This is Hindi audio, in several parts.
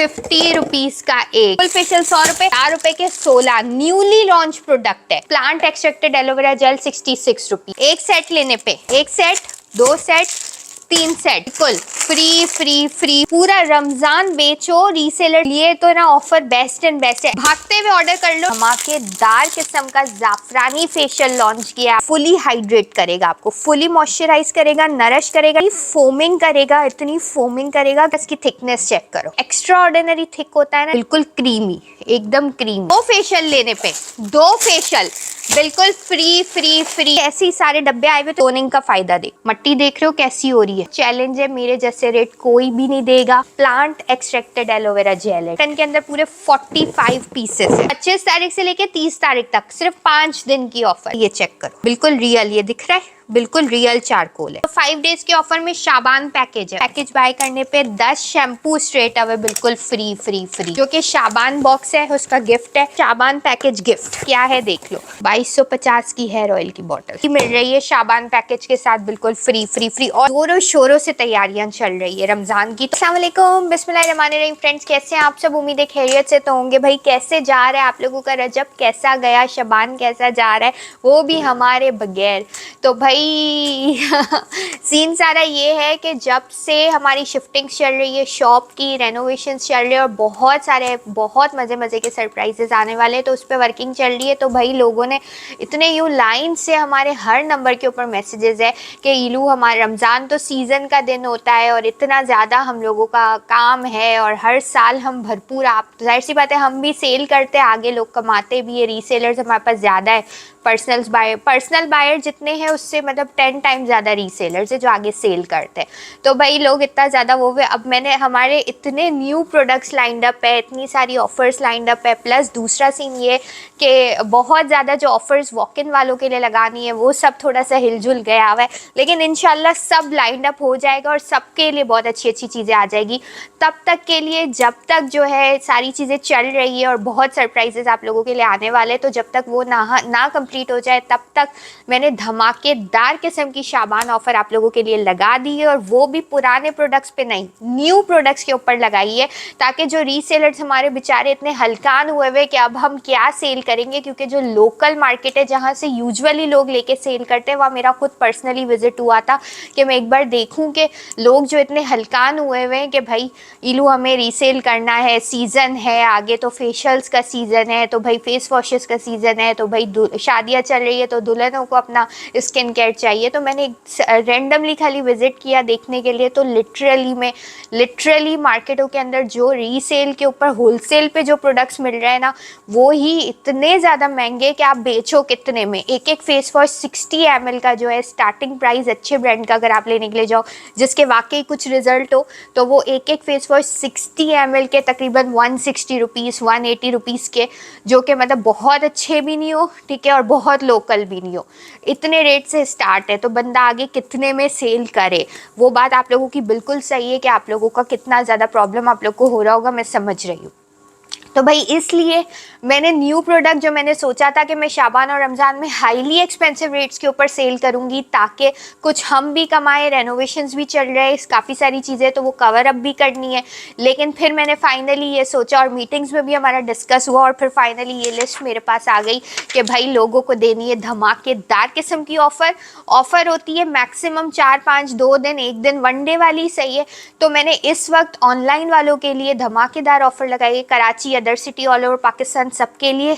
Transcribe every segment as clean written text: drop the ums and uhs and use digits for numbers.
50 रुपीज का एक। फुल फेशियल 100 रुपए, 4 रुपए के 16 न्यूली लॉन्च प्रोडक्ट है। Plant extracted aloe vera gel 66 rupees. एक सेट लेने पे, एक सेट, 2 सेट, 3 सेट बिल्कुल फ्री फ्री फ्री। पूरा रमजान बेचो, रीसेलर लिए तो ना ऑफर बेस्ट एंड बेस्ट है। भागते हुए ऑर्डर कर लो। धमाकेदार किस्म का जाफरानी फेशियल लॉन्च किया। फुली हाइड्रेट करेगा आपको, फुली मॉइस्चराइज करेगा, नरिश करेगा, फोमिंग करेगा, इतनी फोमिंग करेगा। इसकी थिकनेस चेक करो, एक्स्ट्रा ऑर्डिनरी थिक होता है ना, बिल्कुल क्रीमी, एकदम क्रीमी। 2 फेशियल लेने पे 2 फेशियल बिल्कुल फ्री फ्री फ्री। ऐसे ही सारे डब्बे आए हुए। टोनिंग का फायदा दे, मट्टी देख रहे हो कैसी हो रही है। चैलेंज है, मेरे जैसे रेट कोई भी नहीं देगा। प्लांट एक्सट्रैक्टेड एलोवेरा जेल है। टन के अंदर पूरे 45 पीसेस है। 25 तारीख से लेके 30 तारीख तक सिर्फ 5 दिन की ऑफर। ये चेक करो, बिल्कुल रियल, ये दिख रहा है, बिल्कुल रियल चारकोल है। तो 5 डेज के ऑफर में शाबान पैकेज है। पैकेज बाय करने पे 10 शैम्पू स्ट्रेट अवे बिल्कुल फ्री फ्री फ्री। जो कि शाबान बॉक्स है उसका गिफ्ट है। शाबान पैकेज गिफ्ट क्या है देख लो। 2250 की हेयर ऑयल की बोतल मिल रही है शाबान पैकेज के साथ, बिल्कुल फ्री फ्री फ्री। और जोरों शोरों से तैयारियां चल रही है रमजान की। अस्सलाम वालेकुम, बिस्मिल्लाहिर्रहमानिर्रहीम। फ्रेंड्स कैसे हैं आप सब? उम्मीद है खैरियत से तो होंगे। भाई कैसे जा रहा है आप लोगों का रजब, कैसा गया, शबान कैसा जा रहा है, वो भी हमारे बगैर। तो भाई सीन सारा ये है कि जब से हमारी शिफ्टिंग चल रही है, शॉप की रेनोवेशन चल रही है और बहुत सारे बहुत मज़े मज़े के सरप्राइजेस आने वाले हैं, तो उस पर वर्किंग चल रही है। तो भाई लोगों ने इतने यूँ लाइन से हमारे हर नंबर के ऊपर मैसेजेस है कि इलू हमारा रमज़ान तो सीज़न का दिन होता है और इतना ज़्यादा हम लोगों का काम है और हर साल हम भरपूर, आप जाहिर सी बात है हम भी सेल करते हैं, आगे लोग कमाते भी है, रीसेलर्स हमारे पास ज़्यादा है। पर्सनल बायर जितने हैं उससे मतलब 10 टाइम ज़्यादा रीसेलर्स है जो आगे सेल करते हैं। तो भाई लोग इतना ज़्यादा वो हुए। अब मैंने हमारे इतने न्यू प्रोडक्ट्स लाइंड अप है, इतनी सारी ऑफर्स लाइंड अप है। प्लस दूसरा सीन ये कि बहुत ज़्यादा जो ऑफर्स वॉक इन वालों के लिए लगानी है वो सब थोड़ा सा हिलजुल गया हुआ है, लेकिन इंशाल्लाह सब लाइंड अप हो जाएगा और सबके लिए बहुत अच्छी अच्छी चीज़ें आ जाएगी। तब तक के लिए, जब तक जो है सारी चीज़ें चल रही है और बहुत सरप्राइजेस आप लोगों के लिए आने वाले, तो जब तक वो ना कंप्लीट हो जाए तब तक मैंने धमाकेदार किस्म की शाबान ऑफर आप लोगों के लिए लगा दी है। और वो भी पुराने प्रोडक्ट्स पे नहीं, न्यू प्रोडक्ट्स के ऊपर लगाई है, ताकि जो रीसेलर्स हमारे बेचारे इतने हलकान हुए हुए कि अब हम क्या सेल करेंगे, क्योंकि जो लोकल मार्केट है जहाँ से यूजुअली लोग लेके सेल करते हैं, वहाँ मेरा खुद पर्सनली विजिट हुआ था कि मैं एक बार देखूँ कि लोग जो इतने हलकान हुए हुए हैं कि भाई इलू हमें रीसेल करना है, सीज़न है आगे, तो फेशियल्स का सीज़न है, तो भाई फेस वॉशेस का सीज़न है, तो भाई शादियाँ चल रही है तो दुल्हनों को अपना स्किन केयर चाहिए। तो मैंने रेंडमली खाली विजिट किया देखने के लिए। तो लिटरली मार्केटों के अंदर जो रीसेल के ऊपर होलसेल पे जो प्रोडक्ट्स मिल रहे हैं ना, वो ही इतने ज़्यादा महंगे कि आप बेचो कितने में। एक एक फेस वॉश 60 ml का जो है स्टार्टिंग प्राइस अच्छे ब्रांड का अगर आप लेने के लिए जाओ जिसके वाकई कुछ रिजल्ट हो, तो वो एक एक फेस वॉश 60 ml के तकरीबन 160 रुपीज़ 180 रुपीज़ के, जो कि मतलब बहुत अच्छे भी नहीं हो, ठीक है, और बहुत लोकल भी नहीं हो, इतने रेट से स्टार्ट है। तो बंदा आगे कितने में सेल करे, वो बात आप लोगों की बिल्कुल सही है कि आप लोगों का कितना ज़्यादा प्रॉब्लम आप लोग को हो रहा होगा, मैं समझ रही हूँ। तो भाई इसलिए मैंने न्यू प्रोडक्ट जो मैंने सोचा था कि मैं शाबान और रमज़ान में हाईली एक्सपेंसिव रेट्स के ऊपर सेल करूंगी ताकि कुछ हम भी कमाएं, रेनोवेशंस भी चल रहे हैं, काफ़ी सारी चीज़ें तो वो कवर अप भी करनी है। लेकिन फिर मैंने फाइनली ये सोचा और मीटिंग्स में भी हमारा डिस्कस हुआ और फिर फाइनली ये लिस्ट मेरे पास आ गई कि भाई लोगों को देनी है धमाकेदार किस्म की ऑफ़र होती है मैक्सिमम 4-5 2 दिन, एक दिन वन डे वाली सही है। तो मैंने इस वक्त ऑनलाइन वालों के लिए धमाकेदार ऑफ़र लगाई है, Karachi other city all over Pakistan सबके लिए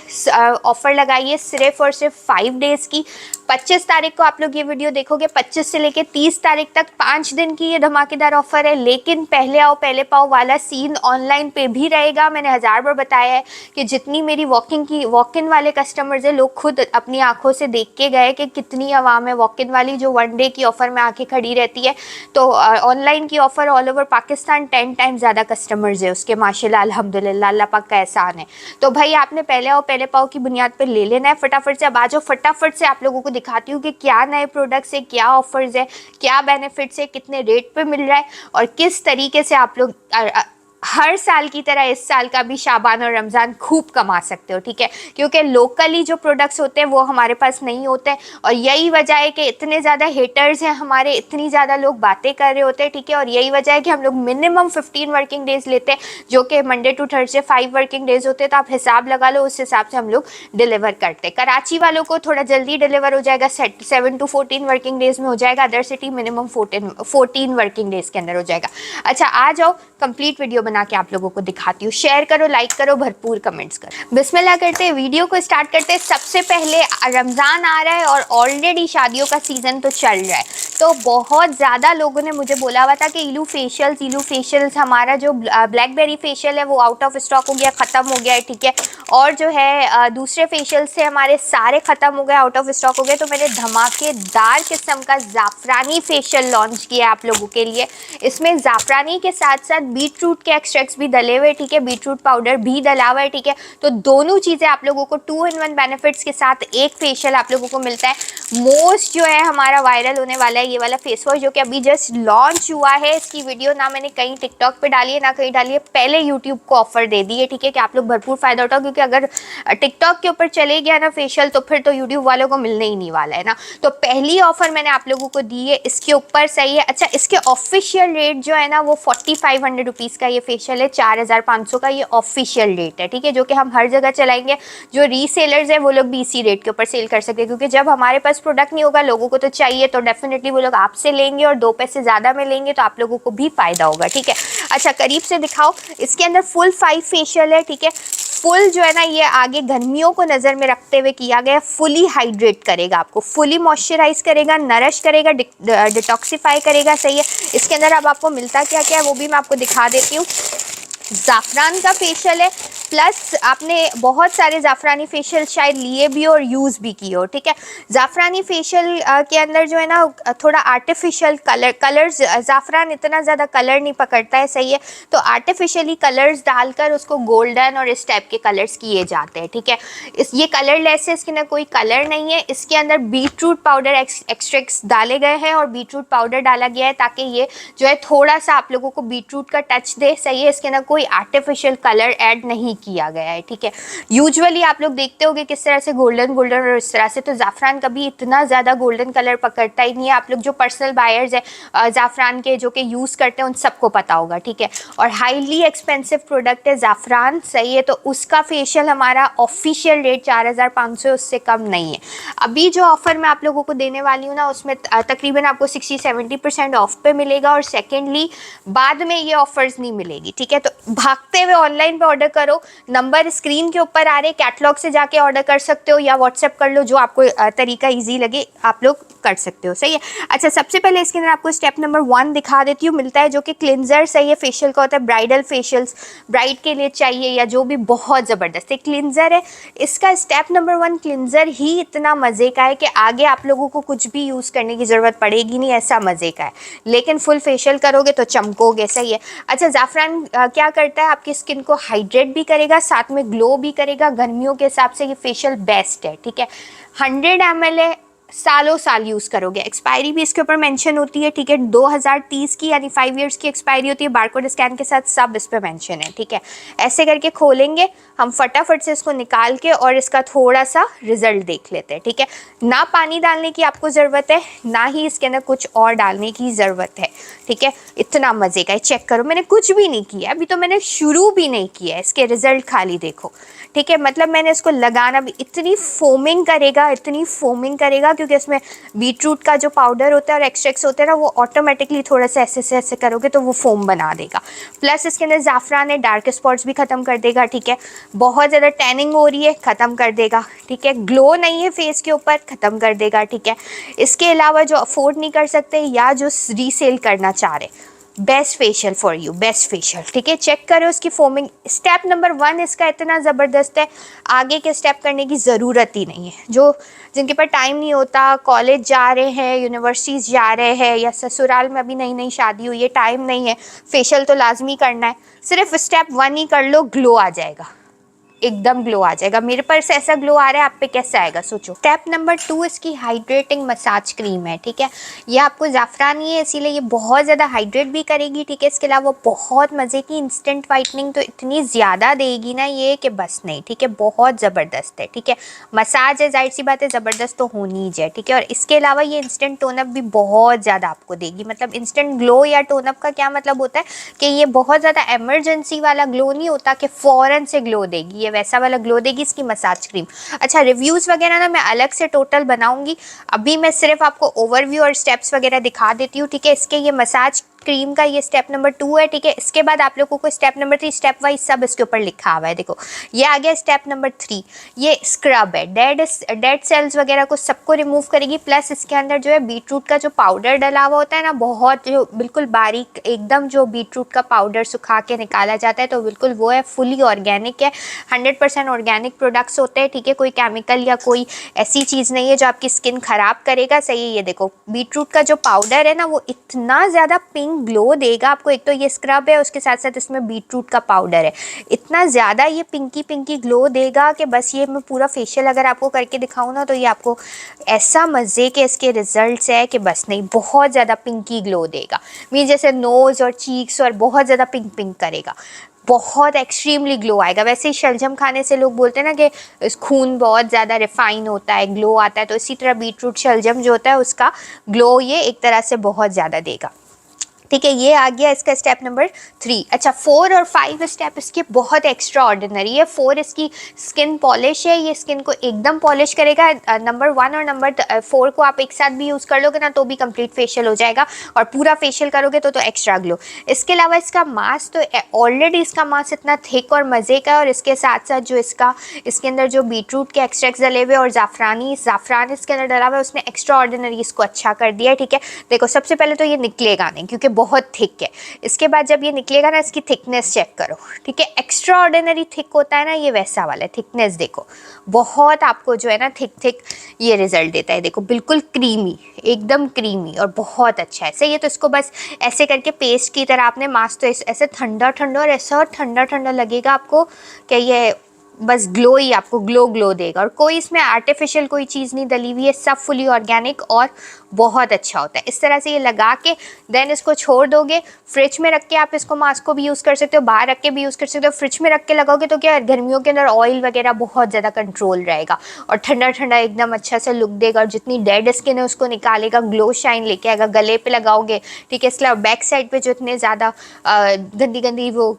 ऑफ़र लगाई है सिर्फ और सिर्फ 5 डेज़ की। 25 तारीख को आप लोग ये वीडियो देखोगे, 25 से लेके 30 तारीख तक 5 दिन की ये धमाकेदार ऑफ़र है। लेकिन पहले आओ पहले पाओ वाला सीन ऑनलाइन पे भी रहेगा। मैंने 1000 बार बताया है कि जितनी मेरी वॉक इन वाले कस्टमर्स है, लोग खुद अपनी आंखों से देख के गए कि कितनी आवाम है वॉक इन वाली जो वन डे की ऑफ़र में आके खड़ी रहती है। तो ऑनलाइन की offer all over Pakistan 10 time ज़्यादा कस्टमर्स है उसके, माशाल्लाह अल्हम्दुलिल्लाह, अल्लाह पाक का एहसान है। तो भाई आपने पहले आओ पहले पाओ की बुनियाद पर ले लेना है फटाफट से। अब आ जाओ फटाफट से आप लोगों को दिखाती हूँ कि क्या नए प्रोडक्ट्स है, क्या ऑफर्स है, क्या बेनिफिट्स है, कितने रेट पे मिल रहा है और किस तरीके से आप लोग हर साल की तरह इस साल का भी शाबान और रमज़ान खूब कमा सकते हो, ठीक है, क्योंकि लोकली जो प्रोडक्ट्स होते हैं वो हमारे पास नहीं होते हैं और यही वजह है कि इतने ज़्यादा हेटर्स हैं हमारे, इतनी ज़्यादा लोग बातें कर रहे होते हैं, ठीक है, और यही वजह है कि हम लोग मिनिमम 15 वर्किंग डेज लेते हैं, जो कि Monday to Thursday 5 working days होते हैं, तो आप हिसाब लगा लो, उस हिसाब से हम लोग डिलीवर करते हैं। कराची वालों को थोड़ा जल्दी डिलीवर हो जाएगा, 7 to 14 वर्किंग डेज में हो जाएगा, other city minimum 14 working days के अंदर हो जाएगा। अच्छा, आ जाओ कंप्लीट वीडियो बना के आप लोगों को दिखाती हूँ। शेयर करो, लाइक करो, भरपूर कमेंट्स करो। बिस्मिल्लाह करते हैं, वीडियो को स्टार्ट करते हैं। सबसे पहले रमज़ान आ रहा है और ऑलरेडी शादियों का सीज़न तो चल रहा है, तो बहुत ज़्यादा लोगों ने मुझे बोला हुआ था कि इलू फेशियल्स हमारा जो ब्लैकबेरी फेशियल है वो आउट ऑफ स्टॉक हो गया, ख़त्म हो गया है, ठीक है, और जो है दूसरे फेशियल्स थे हमारे सारे ख़त्म हो गए, आउट ऑफ स्टॉक हो गए, तो मैंने धमाकेदार किस्म का ज़ाफ़रानी फेशियल लॉन्च किया आप लोगों के लिए। इसमें ज़ाफ़रानी के साथ साथ बीट रूट के एक्सट्रैक्ट्स भी डले हुए, ठीक है, बीट रूट पाउडर भी डला हुआ है, ठीक है, तो दोनों चीज़ें आप लोगों को 2 in 1 बेनिफिट्स के साथ एक फेशियल आप लोगों को मिलता है। मोस्ट जो है हमारा वायरल होने वाला है ये वाला फेस वॉश, जो कि अभी जस्ट लॉन्च हुआ है। इसकी वीडियो ना मैंने कहीं टिकटॉक पे डाली है ना कहीं डाली है, पहले यूट्यूब को ऑफर दे दी है, ठीक है, कि आप लोग भरपूर फ़ायदा उठाओ, क्योंकि अगर टिकटॉक के ऊपर चले गया ना फेशियल तो फिर तो यूट्यूब वालों को मिलने ही नहीं वाला है ना, तो पहली ऑफर मैंने आप लोगों को दी है इसके ऊपर, सही है। अच्छा, इसके ऑफिशियल रेट जो है ना वो 4500 रुपीज़ का ये फेशियल है, 4500 का ये ऑफिशियल रेट है, ठीक है, जो कि हम हर जगह चलाएंगे। जो रीसेलर्स हैं वो लोग भी इसी रेट के ऊपर सेल कर सकते हैं, क्योंकि जब हमारे पास प्रोडक्ट नहीं होगा, लोगों को तो चाहिए, तो डेफिनेटली वो लोग आपसे लेंगे और 2 पैसे ज़्यादा में लेंगे, तो आप लोगों को भी फ़ायदा होगा, ठीक है। अच्छा, करीब से दिखाओ, इसके अंदर फुल 5 फेशियल है, ठीक है, फुल जो है ना ये आगे गर्मियों को नज़र में रखते हुए किया गया, फुली हाइड्रेट करेगा आपको, फुली मॉइस्चराइज करेगा, नरिश करेगा, डिटॉक्सिफाई करेगा, सही है। इसके अंदर अब आपको मिलता क्या क्या है वो भी मैं आपको दिखा देती हूँ। ज़ाफ़रान का फेशियल है, प्लस आपने बहुत सारे ज़ाफ़रानी फेशियल शायद लिए भी हो और यूज़ भी किए हो, ठीक है। ज़ाफ़रानी फेशियल के अंदर जो है ना थोड़ा आर्टिफिशियल कलर्स, ज़ाफ़रान इतना ज़्यादा कलर नहीं पकड़ता है, सही है, तो आर्टिफिशियली कलर्स डालकर उसको गोल्डन और इस टाइप के कलर्स किए जाते हैं, ठीक है। ये कलरलेस है, इसके अंदर कोई कलर नहीं है। इसके अंदर बीट रूट पाउडर एक्सट्रैक्ट्स डाले गए हैं और बीट रूट पाउडर डाला गया है ताकि ये जो है थोड़ा सा आप लोगों को बीट रूट का टच दे, सही है। इसके अंदर कोई आर्टिफिशियल कलर ऐड नहीं किया गया है, ठीक है। यूजुअली आप लोग देखते होंगे किस तरह से गोल्डन गोल्डन और इस तरह से, तो ज़ाफ़रान कभी इतना ज़्यादा गोल्डन कलर पकड़ता ही नहीं है। आप लोग जो पर्सनल बायर्स है ज़ाफ़रान के जो कि यूज़ करते हैं उन सबको पता होगा, ठीक है। और हाईली एक्सपेंसिव प्रोडक्ट है ज़ाफ़रान, सही है, तो उसका फेशियल हमारा ऑफिशियल रेट 4500 है, उससे कम नहीं है। अभी जो ऑफ़र मैं आप लोगों को देने वाली हूँ ना उसमें तकरीबन आपको 60-70% ऑफ पे मिलेगा, और सेकेंडली बाद में ये ऑफर्स नहीं मिलेगी, ठीक है। तो भागते हुए ऑनलाइन पे ऑर्डर करो, नंबर स्क्रीन के ऊपर आ रहे, कैटलॉग से जाके ऑर्डर कर सकते हो या व्हाट्सएप कर लो, जो आपको तरीका ईजी लगे आप लोग कर सकते हो, सही है। अच्छा, सबसे पहले इसके अंदर आपको स्टेप नंबर 1 दिखा देती हूँ, मिलता है जो कि क्लिनजर, सही है। फेशियल का होता है ब्राइडल फेशियल्स, ब्राइड के लिए चाहिए या जो भी, बहुत ज़बरदस्त एक क्लिनजर है। इसका स्टेप नंबर 1 क्लिनजर ही इतना मज़े का है कि आगे आप लोगों को कुछ भी यूज़ करने की ज़रूरत पड़ेगी नहीं, ऐसा मज़े का है, लेकिन फुल फेशियल करोगे तो चमकोगे, सही है। अच्छा, ज़ाफ़रान क्या करता है, आपकी स्किन को हाइड्रेट भी करेगा, साथ में ग्लो भी करेगा। गर्मियों के हिसाब से ये फेशियल बेस्ट है, ठीक है। 100 ml है, सालों साल यूज़ करोगे। एक्सपायरी भी इसके ऊपर मेंशन होती है, ठीक है, 2030 की यानी 5 इयर्स की एक्सपायरी होती है, बारकोड स्कैन के साथ सब इस पर मेंशन है, ठीक है। ऐसे करके खोलेंगे हम फटाफट से इसको निकाल के और इसका थोड़ा सा रिजल्ट देख लेते हैं, ठीक है। ना पानी डालने की आपको ज़रूरत है, ना ही इसके अंदर कुछ और डालने की ज़रूरत है, ठीक है। इतना मज़े का है, चेक करो, मैंने कुछ भी नहीं किया, अभी तो मैंने शुरू भी नहीं किया है, इसके रिजल्ट खाली देखो, ठीक है। मतलब मैंने इसको लगाना भी, इतनी फोमिंग करेगा, इतनी फोमिंग करेगा, क्योंकि इसमें बीट रूट का जो पाउडर होता है और एक्सट्रैक्ट्स होते हैं ना, वो ऑटोमेटिकली थोड़ा सा ऐसे से ऐसे करोगे तो वो फोम बना देगा। प्लस इसके अंदर ज़ाफ़रान है, डार्क स्पॉट्स भी ख़त्म कर देगा, ठीक है। बहुत ज़्यादा टैनिंग हो रही है, ख़त्म कर देगा, ठीक है। ग्लो नहीं है फेस के ऊपर, ख़त्म कर देगा, ठीक है। इसके अलावा जो अफोर्ड नहीं कर सकते या जो रीसेल करना चाह रहे, best facial for you, best facial, ठीक है। चेक करो इसकी फोमिंग। स्टेप नंबर 1 इसका इतना ज़बरदस्त है, आगे के स्टेप करने की ज़रूरत ही नहीं है। जो जिनके पास टाइम नहीं होता, कॉलेज जा रहे हैं, यूनिवर्सिटीज़ जा रहे हैं, या ससुराल में अभी नई नई शादी हुई है, टाइम नहीं है, फेशियल तो लाजमी करना है, सिर्फ स्टेप 1 ही कर लो, ग्लो आ जाएगा। एकदम ग्लो आ जाएगा। मेरे पर से ऐसा ग्लो आ रहा है, आप पे कैसा आएगा सोचो। स्टेप नंबर 2 इसकी हाइड्रेटिंग मसाज क्रीम है, ठीक है। ये आपको ज़ाफ़रानी है इसीलिए ये बहुत ज़्यादा हाइड्रेट भी करेगी, ठीक है। इसके अलावा बहुत मज़े की इंस्टेंट वाइटनिंग तो इतनी ज़्यादा देगी ना ये कि बस नहीं, ठीक है। बहुत ज़बरदस्त है, ठीक है। मसाज है, जाहिर सी बात है ज़बरदस्त तो होनी ही है, ठीक है। और इसके अलावा ये इंस्टेंट टोनअप भी बहुत ज़्यादा आपको देगी। मतलब इंस्टेंट ग्लो या टोनअप का क्या मतलब होता है कि ये बहुत ज़्यादा एमरजेंसी वाला ग्लो नहीं होता कि फ़ौरन से ग्लो देगी, ये वैसा वाला ग्लो देगी इसकी मसाज क्रीम। अच्छा, रिव्यूज़ वगैरह ना मैं अलग से टोटल बनाऊंगी, अभी मैं सिर्फ आपको ओवरव्यू और स्टेप्स वगैरह दिखा देती हूँ, ठीक है। इसके ये मसाज क्रीम का ये स्टेप नंबर 2 है, ठीक है। इसके बाद आप लोगों को स्टेप नंबर 3 स्टेप वाइज सब इसके ऊपर लिखा हुआ है, देखो ये आ गया स्टेप नंबर 3। ये स्क्रब है, डेड सेल्स वगैरह को सबको रिमूव करेगी, प्लस इसके अंदर जो है बीटरूट का जो पाउडर डला हुआ होता है ना, बहुत जो बिल्कुल बारीक एकदम जो बीटरूट का पाउडर सुखा के निकाला जाता है, तो बिल्कुल वो है, फुली ऑर्गेनिक है, 100% ऑर्गेनिक प्रोडक्ट्स होते हैं, ठीक है। कोई केमिकल या कोई ऐसी चीज़ नहीं है जो आपकी स्किन खराब करेगा, सही है। ये देखो बीटरूट का जो पाउडर है ना वो इतना ज़्यादा पिंक ग्लो देगा आपको। एक तो ये स्क्रब है, उसके साथ साथ इसमें बीटरूट का पाउडर है, इतना ज़्यादा ये पिंकी पिंकी ग्लो देगा कि बस ये मैं पूरा फेशियल अगर आपको करके दिखाऊँ ना तो ये आपको ऐसा मज़े के इसके रिजल्ट्स है कि बस नहीं, बहुत ज़्यादा पिंकी ग्लो देगा। मीन जैसे नोज़ और चीक्स और बहुत ज़्यादा पिंक पिंक करेगा, बहुत एक्सट्रीमली ग्लो आएगा। वैसे ही शलजम खाने से लोग बोलते हैं ना कि खून बहुत ज़्यादा रिफाइन होता है, ग्लो आता है, तो इसी तरह बीटरूट शलजम जो होता है उसका ग्लो ये एक तरह से बहुत ज़्यादा देगा, ठीक है। ये आ गया इसका स्टेप नंबर 3। अच्छा, 4 और 5 स्टेप इसके बहुत एक्स्ट्रा ऑर्डिनरी है। 4 इसकी स्किन पॉलिश है, ये स्किन को एकदम पॉलिश करेगा। नंबर 1 और नंबर 4 को आप एक साथ भी यूज़ कर लोगे ना तो भी कंप्लीट फेशियल हो जाएगा, और पूरा फेशियल करोगे तो एक्स्ट्रा ग्लो। इसके अलावा इसका मास्क तो ऑलरेडी इसका मास्क इतना थिक और मज़े का है, और इसके साथ साथ जो इसके अंदर जो बीटरूट के एक्सट्रैक्ट डले हुए और ज़ाफ़रान इसके अंदर डला हुआ है, उसने एक्स्ट्रा ऑर्डिनरी इसको अच्छा कर दिया है, ठीक है। देखो सबसे पहले तो ये निकलेगा नहीं क्योंकि बहुत थिक है। इसके बाद जब ये निकलेगा ना इसकी थिकनेस चेक करो, ठीक है। एक्स्ट्रा ऑर्डिनरी थिक होता है ना, ये वैसा वाला थिकनेस देखो, बहुत आपको जो है ना थिक ये रिजल्ट देता है। देखो बिल्कुल क्रीमी, एकदम क्रीमी और बहुत अच्छा है, सही है। तो इसको बस ऐसे करके पेस्ट की तरह आपने मास्क तो ऐसे ठंडा ठंडा और ऐसा ठंडा ठंडा लगेगा आपको कि ये बस ग्लो ही आपको ग्लो देगा, और कोई इसमें आर्टिफिशियल कोई चीज़ नहीं डली हुई है, सब फुली ऑर्गेनिक और बहुत अच्छा होता है। इस तरह से ये लगा के देन इसको छोड़ दोगे, फ्रिज में रख के आप इसको मास्क को भी यूज़ कर सकते हो, बाहर रख के भी यूज़ कर सकते हो। फ्रिज में रख के लगाओगे तो क्या गर्मियों के अंदर ऑयल वगैरह बहुत ज़्यादा कंट्रोल रहेगा, और ठंडा ठंडा एकदम अच्छा से लुक देगा, और जितनी डेड स्किन है उसको निकालेगा, ग्लो शाइन लेके आएगा। गले पे लगाओगे, ठीक है। इसलिए बैक साइड पे जो इतने ज़्यादा गंदी गंदी वो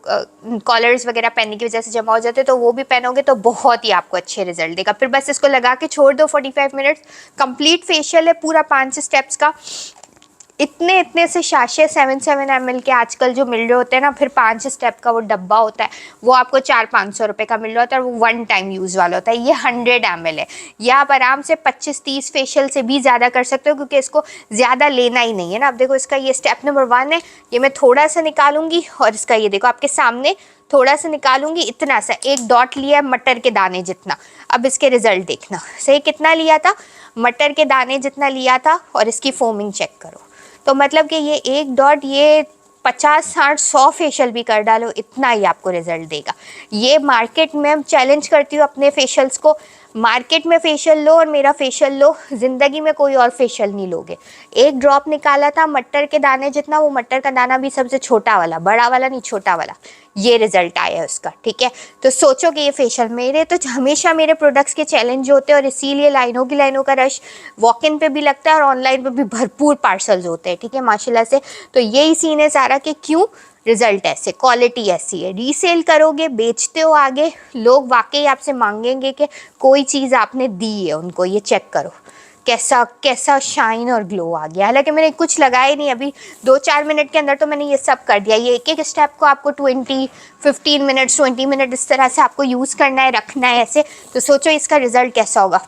कॉलर्स वगैरह पहनने की वजह से जमा हो जाते हैं तो वो भी पहनोगे तो बहुत ही आपको अच्छे रिजल्ट देगा। फिर बस इसको लगा के छोड़ दो 45 मिनट्स, कंप्लीट फेशियल है पूरा 5 स्टेप्स का। इतने से शाशे 7 ml के आजकल जो मिल रहे होते हैं ना, फिर 5 स्टेप का वो डब्बा होता है, वो आपको 400-500 रुपये का मिल रहा होता है, और वो 1 टाइम यूज़ वाला होता है। ये 100 ml है, ये आप आराम से 25-30 फेशियल से भी ज़्यादा कर सकते हो क्योंकि इसको ज़्यादा लेना ही नहीं है ना। अब देखो इसका ये स्टेप नंबर 1 है, ये मैं थोड़ा सा निकालूंगी, और इसका ये देखो आपके सामने थोड़ा सा निकालूंगी, इतना सा एक डॉट लिया है मटर के दाने जितना। अब इसके रिजल्ट देखना, सही कितना लिया था, मटर के दाने जितना लिया था, और इसकी फोमिंग चेक करो। तो मतलब कि ये एक डॉट ये 50-60-100 फेशियल भी कर डालो, इतना ही आपको रिजल्ट देगा। ये मार्केट में चैलेंज करती हूँ अपने फेशियल्स को, मार्केट में फेशियल लो और मेरा फेशियल लो, ज़िंदगी में कोई और फेशियल नहीं लोगे। एक ड्रॉप निकाला था मटर के दाने जितना, वो मटर का दाना भी सबसे छोटा वाला, बड़ा वाला नहीं छोटा वाला, ये रिजल्ट आया है उसका, ठीक है। तो सोचो कि ये फेशियल मेरे तो हमेशा मेरे प्रोडक्ट्स के चैलेंज होते हैं, और इसीलिए लाइनों की लाइनों का रश वॉक इन पे भी लगता है और ऑनलाइन पे भी भरपूर पार्सल्स होते हैं, ठीक है, माशाल्लाह से। तो यही सीन है सारा कि क्यों रिजल्ट ऐसे, क्वालिटी ऐसी है। रीसेल करोगे, बेचते हो आगे, लोग वाकई आपसे मांगेंगे कि कोई चीज़ आपने दी है उनको, ये चेक करो कैसा कैसा शाइन और ग्लो आ गया। हालांकि मैंने कुछ लगाया नहीं, अभी 2-4 मिनट के अंदर तो मैंने ये सब कर दिया। ये एक एक स्टेप को आपको 15 मिनट्स 20 मिनट इस तरह से आपको यूज़ करना है, रखना है ऐसे। तो सोचो इसका रिजल्ट कैसा होगा।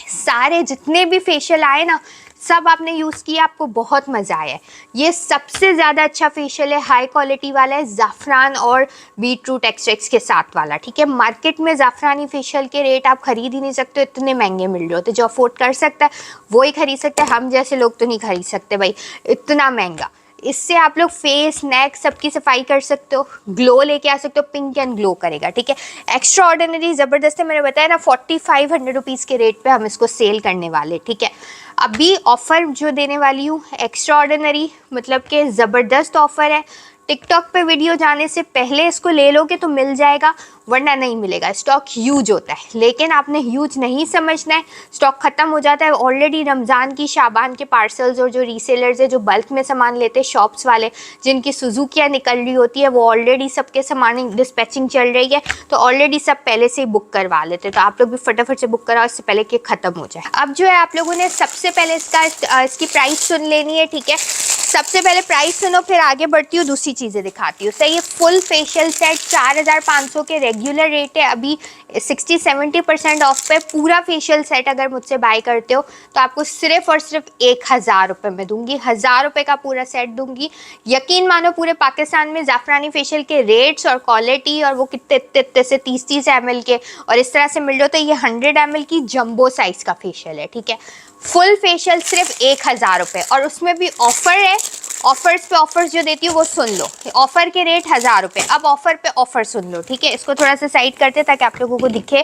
सारे जितने भी फेशियल आए ना, सब आपने यूज़ किया, आपको बहुत मज़ा आया है। ये सबसे ज़्यादा अच्छा फेशियल है, हाई क्वालिटी वाला है, ज़ाफ़रान और बीटरूट एक्सट्रैक्ट्स के साथ वाला, ठीक है। मार्केट में ज़ाफ़रानी फेशियल के रेट आप खरीद ही नहीं सकते, इतने महंगे मिल रहे होते। जो अफोर्ड कर सकता है वो ही खरीद सकता है, हम जैसे लोग तो नहीं खरीद सकते भाई, इतना महंगा। इससे आप लोग फेस नेक सबकी सफाई कर सकते हो, ग्लो लेके आ सकते हो, पिंक एंड ग्लो करेगा, ठीक है। एक्स्ट्रा ऑर्डिनरी ज़बरदस्त है, मैंने बताया ना 4500 रुपीज़ के रेट पे हम इसको सेल करने वाले, ठीक है। अभी ऑफ़र जो देने वाली हूँ एक्स्ट्रा ऑर्डिनरी, मतलब कि ज़बरदस्त ऑफ़र है। टिकटॉक पे वीडियो जाने से पहले इसको ले लोगे तो मिल जाएगा, वरना नहीं मिलेगा। स्टॉक ह्यूज होता है, लेकिन आपने ह्यूज नहीं समझना है, स्टॉक ख़त्म हो जाता है ऑलरेडी। रमज़ान की, शाबान के पार्सल्स और जो रीसेलर्स है जो बल्क में सामान लेते हैं, शॉप्स वाले जिनकी सुजुकियाँ निकल रही होती है, वो ऑलरेडी सबके सामान डिस्पैचिंग चल रही है, तो ऑलरेडी सब पहले से ही बुक करवा लेते हैं। तो आप लोग भी फटाफट से बुक कराओ इससे पहले कि ख़त्म हो जाए। अब जो है आप लोगों ने सबसे पहले इसकी प्राइस सुन लेनी है, ठीक है। सबसे पहले प्राइस सुनो, फिर आगे बढ़ती हूँ, दूसरी चीज़ें दिखाती हूँ। सही है, फुल फेशियल सेट 4500 के रेगुलर रेट है, अभी 60-70% ऑफ पे पूरा फेशियल सेट अगर मुझसे बाय करते हो तो आपको सिर्फ और सिर्फ 1000 रुपये में दूंगी। 1000 रुपये का पूरा सेट दूंगी। यकीन मानो, पूरे पाकिस्तान में ज़ाफ़रानी फेशियल के रेट्स और क्वालिटी और वो कितने इतने से 30-30 ml के और इस तरह से मिल रहे हो, तो ये 100 ml की जंबो साइज़ का फेशियल है, ठीक है। फुल फेशियल सिर्फ 1000 रुपये, और उसमें भी ऑफर है। ऑफर्स पे ऑफर्स जो देती हूँ वो सुन लो। ऑफर के रेट 1000 रुपये, अब ऑफर पे ऑफर सुन लो, ठीक है। इसको थोड़ा सा साइड करते हैं ताकि आप लोगों को दिखे।